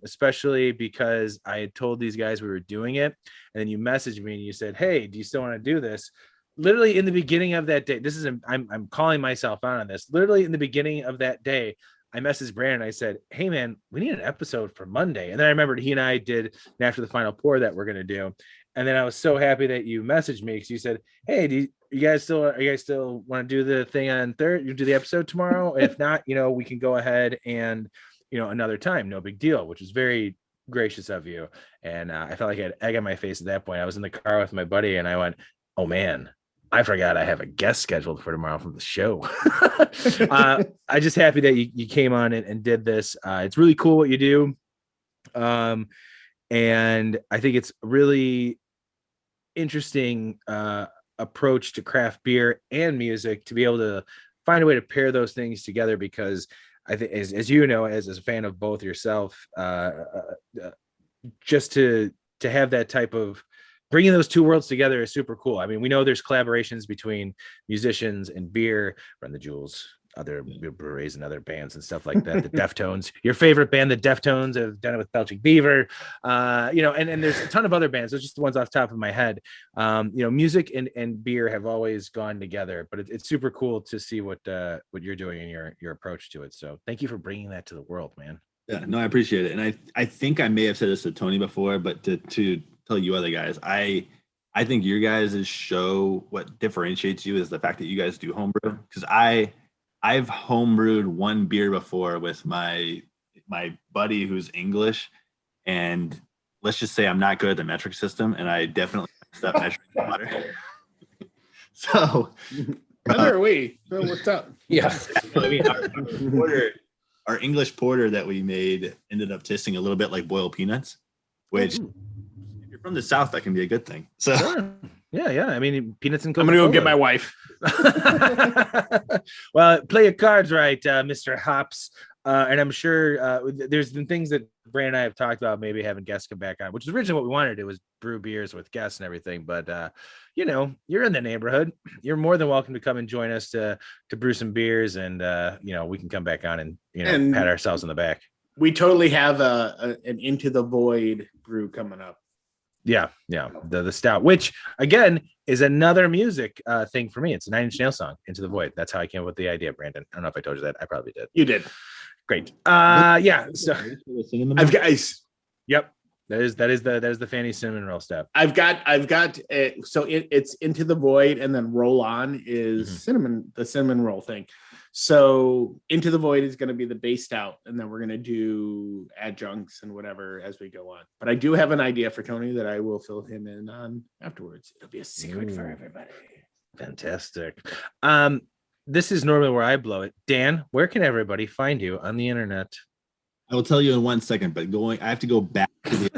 especially because I had told these guys we were doing it. And then you messaged me and you said, hey, do you still want to do this? Literally in the beginning of that day, I'm calling myself out on this. Literally in the beginning of that day, I messaged Brandon. I said, hey man, we need an episode for Monday. And then I remembered he and I did After the Final Pour that we're going to do. And then I was so happy that you messaged me because you said, hey, are you guys still want to do the thing on third? You do the episode tomorrow? If not, we can go ahead and, another time, no big deal, which is very gracious of you. And I felt like I had egg on my face at that point. I was in the car with my buddy and I went, oh man, I forgot I have a guest scheduled for tomorrow from the show. I'm just happy that you came on and did this. It's really cool what you do. And I think it's really interesting approach to craft beer and music to be able to find a way to pair those things together, because I think as you know, as a fan of both yourself, just to have that type of bringing those two worlds together is super cool. I mean, we know there's collaborations between musicians and beer, Run the Jewels, other breweries and other bands and stuff like that. The Deftones, your favorite band, the Deftones, have done it with Belching Beaver, and there's a ton of other bands. Those are just the ones off the top of my head. Music and beer have always gone together, but it's super cool to see what you're doing and your approach to it. So thank you for bringing that to the world, man. Yeah, no, I appreciate it. And I think I may have said this to Tony before, but to tell you other guys, I think your guys' show, what differentiates you is the fact that you guys do homebrew. Because I've homebrewed one beer before with my buddy who's English, and let's just say I'm not good at the metric system, and I definitely stop measuring water. So neither are we. So what's up? Yeah. I mean, our English porter that we made ended up tasting a little bit like boiled peanuts, which if you're from the South, that can be a good thing. So sure. Yeah. I mean, peanuts and Coca-Cola. I'm gonna go get my wife. Well, play your cards right, Mr. Hops. And I'm sure there's been things that Brandon and I have talked about, maybe having guests come back on, which is originally what we wanted to do, was brew beers with guests and everything. But you're in the neighborhood. You're more than welcome to come and join us to brew some beers, and we can come back on and pat ourselves on the back. We totally have an Into the Void brew coming up. Yeah, the stout, which again is another music thing for me. It's a Nine Inch Nails song, Into the Void. That's how I came up with the idea, Brandon. I don't know if I told you that. I probably did. You did. Great. Yeah. So I've guys. Yep. That is the Fanny cinnamon roll step. I've got so it's Into the Void, and then Roll On is the cinnamon roll thing. So Into the Void is going to be the base stout, and then we're going to do adjuncts and whatever as we go on. But I do have an idea for Tony that I will fill him in on afterwards. It'll be a secret for everybody. Fantastic. This is normally where I blow it. Dan, where can everybody find you on the internet? I will tell you in 1 second, but I have to go back to the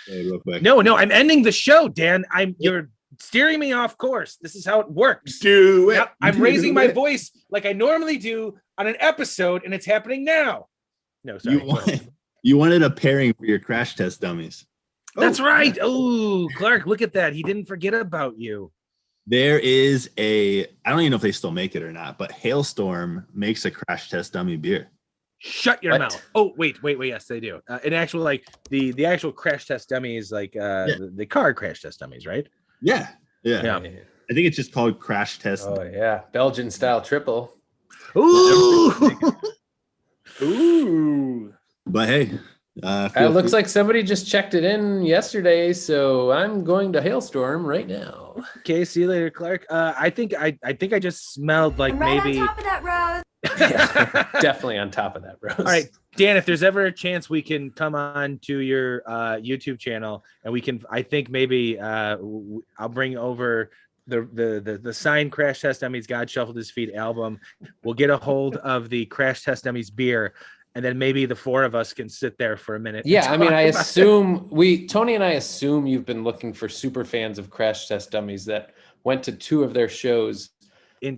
real quick. No, I'm ending the show, Dan. You're steering me off course. This is how it works. Do it. Yep, I'm raising my voice like I normally do on an episode, and it's happening now. No, sorry. You wanted a pairing for your crash test dummies. That's right. Oh, Clark, look at that. He didn't forget about you. There is I don't even know if they still make it or not, but Hailstorm makes a crash test dummy beer. Shut your mouth. Oh, wait. Yes, they do. An actual, like the actual crash test dummies, like the car crash test dummies, right? Yeah. I think it's just called crash test. Oh yeah, Belgian style triple. Ooh. Ooh. But hey, it looks like somebody just checked it in yesterday, so I'm going to Hailstorm right now. Okay, see you later, Clark. I think I just smelled like maybe on top of that, Rose. Definitely on top of that, Rose. All right, Dan, if there's ever a chance we can come on to your YouTube channel and we can, I think maybe I'll bring over the signed Crash Test Dummies God Shuffled His Feet album. We'll get a hold of the Crash Test Dummies beer, and then maybe the four of us can sit there for a minute. Yeah, I mean, I assume Tony and I assume you've been looking for super fans of Crash Test Dummies that went to 2 of their shows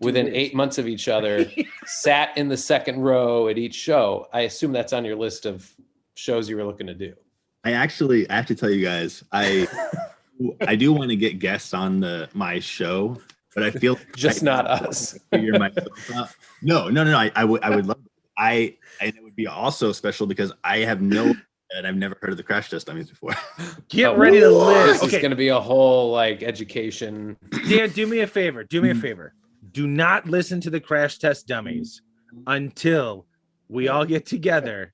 within 8 months of each other, sat in the second row at each show. I assume that's on your list of shows you were looking to do. I have to tell you guys, I do want to get guests on my show, but I feel just not us. Figure myself out. No. I would love. And it would be also special because I have and I've never heard of the Crash Test Dummies before. Get ready to live. This is going to be a whole like education. Dan, do me a favor. Do not listen to the Crash Test Dummies until we all get together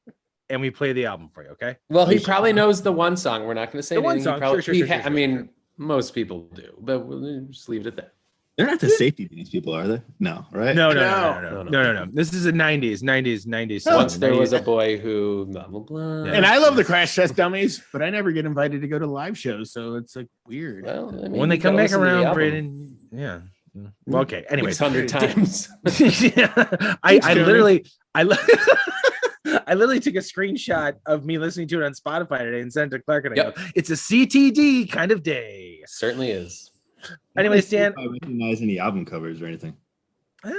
and we play the album for you, okay? Well, he probably knows the one song. We're not going to say the one song. Sure. I mean, most people do, but we'll just leave it at that. They're not the safety these people, are they? No, right? No. This is a 90s. Once there was a boy who blah blah blah. And I love the Crash Test Dummies, but I never get invited to go to live shows, so it's like weird. Well, I mean, when they come back around, Brandon, yeah. Well, okay. Anyway, 600 times. Yeah. I literally took a screenshot of me listening to it on Spotify today and sent it to Clark, and I go, "It's a CTD kind of day." Certainly is. Anyways, Dan, I recognize any album covers or anything. I'm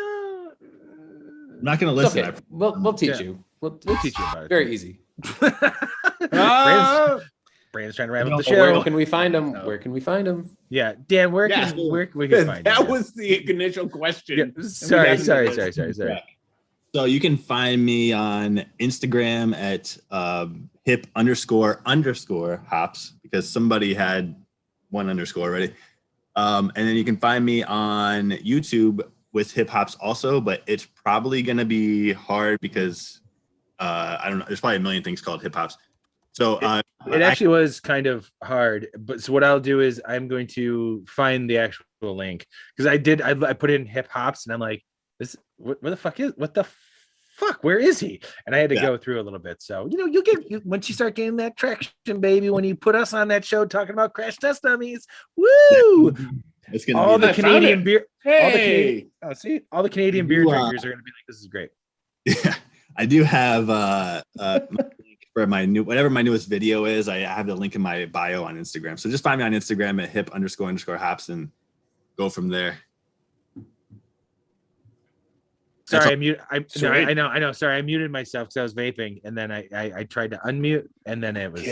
not going to listen. Okay. We'll teach you. We'll teach you about it. Very easy. Brandon's trying to wrap up the show. Where can we find them? Where can we find them? Yeah, Dan, where can we find that? Was the initial question. Yeah. Sorry. So you can find me on Instagram at hip__hops because somebody had 1 underscore already. And then you can find me on YouTube with hip hops also, but it's probably going to be hard because I don't know. There's probably a million things called hip hops. So it actually was kind of hard, but so what I'll do is I'm going to find the actual link because I put in hip hops and I'm like, where the fuck where is he? And I had to go through a little bit. So you'll get once you start getting that traction, baby, when you put us on that show talking about Crash Test Dummies. Woo! It's gonna all the Canadian beer. Hey, all the Canadian beer drinkers are gonna be like, this is great. Yeah, I do have for my whatever my newest video is. I have the link in my bio on Instagram. So just find me on Instagram at hip__hops and go from there. Sorry, I know. Sorry, I muted myself because I was vaping, and then I tried to unmute, and then it was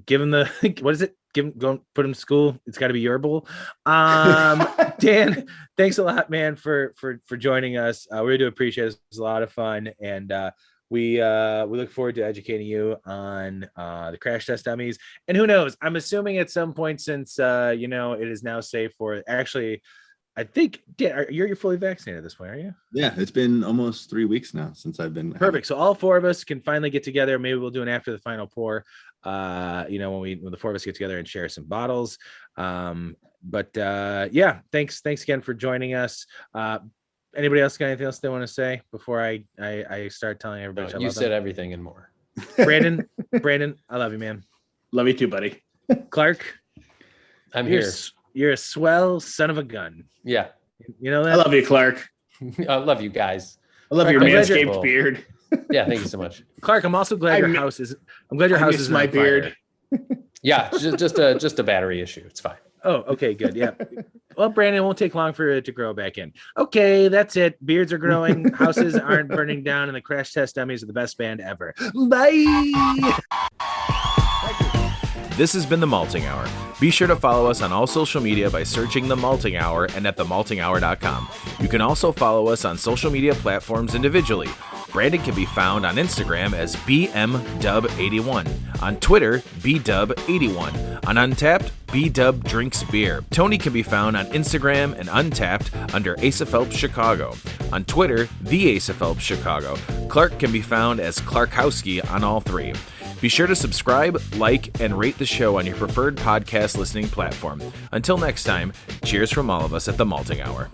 give him the what is it? Go put him to school. It's got to be your bull. Dan, thanks a lot, man, for joining us. We really do appreciate it. It was a lot of fun, and we look forward to educating you on the Crash Test Dummies. And who knows? I'm assuming at some point, since it is now safe for actually. I think, Dan, you're fully vaccinated at this point, are you? Yeah, it's been almost 3 weeks now since I've been. Perfect. So all 4 of us can finally get together. Maybe we'll do an after the final pour. When the 4 of us get together and share some bottles. Thanks again for joining us. Anybody else got anything else they want to say before I start telling everybody? No, you said everything and more. Brandon, I love you, man. Love you too, buddy. Clark, I'm here. You're a swell son of a gun. Yeah. You know that? I love you, Clark. I love you guys. I love your manscaped beard. Yeah, thank you so much. Clark, I'm also glad your house is my beard. Yeah, just a battery issue. It's fine. Oh, okay, good. Yeah. Well, Brandon, it won't take long for it to grow back in. Okay, that's it. Beards are growing, houses aren't burning down, and the Crash Test Dummies are the best band ever. Bye! This has been The Malting Hour. Be sure to follow us on all social media by searching The Malting Hour and at themaltinghour.com. You can also follow us on social media platforms individually. Brandon can be found on Instagram as BMDub81, on Twitter, BDub81, on Untapped, BDub Drinks Beer. Tony can be found on Instagram and Untapped under Asa Phelps Chicago. On Twitter, The Asa Phelps Chicago. Clark can be found as Clarkowski on all three. Be sure to subscribe, like, and rate the show on your preferred podcast listening platform. Until next time, cheers from all of us at The Malting Hour.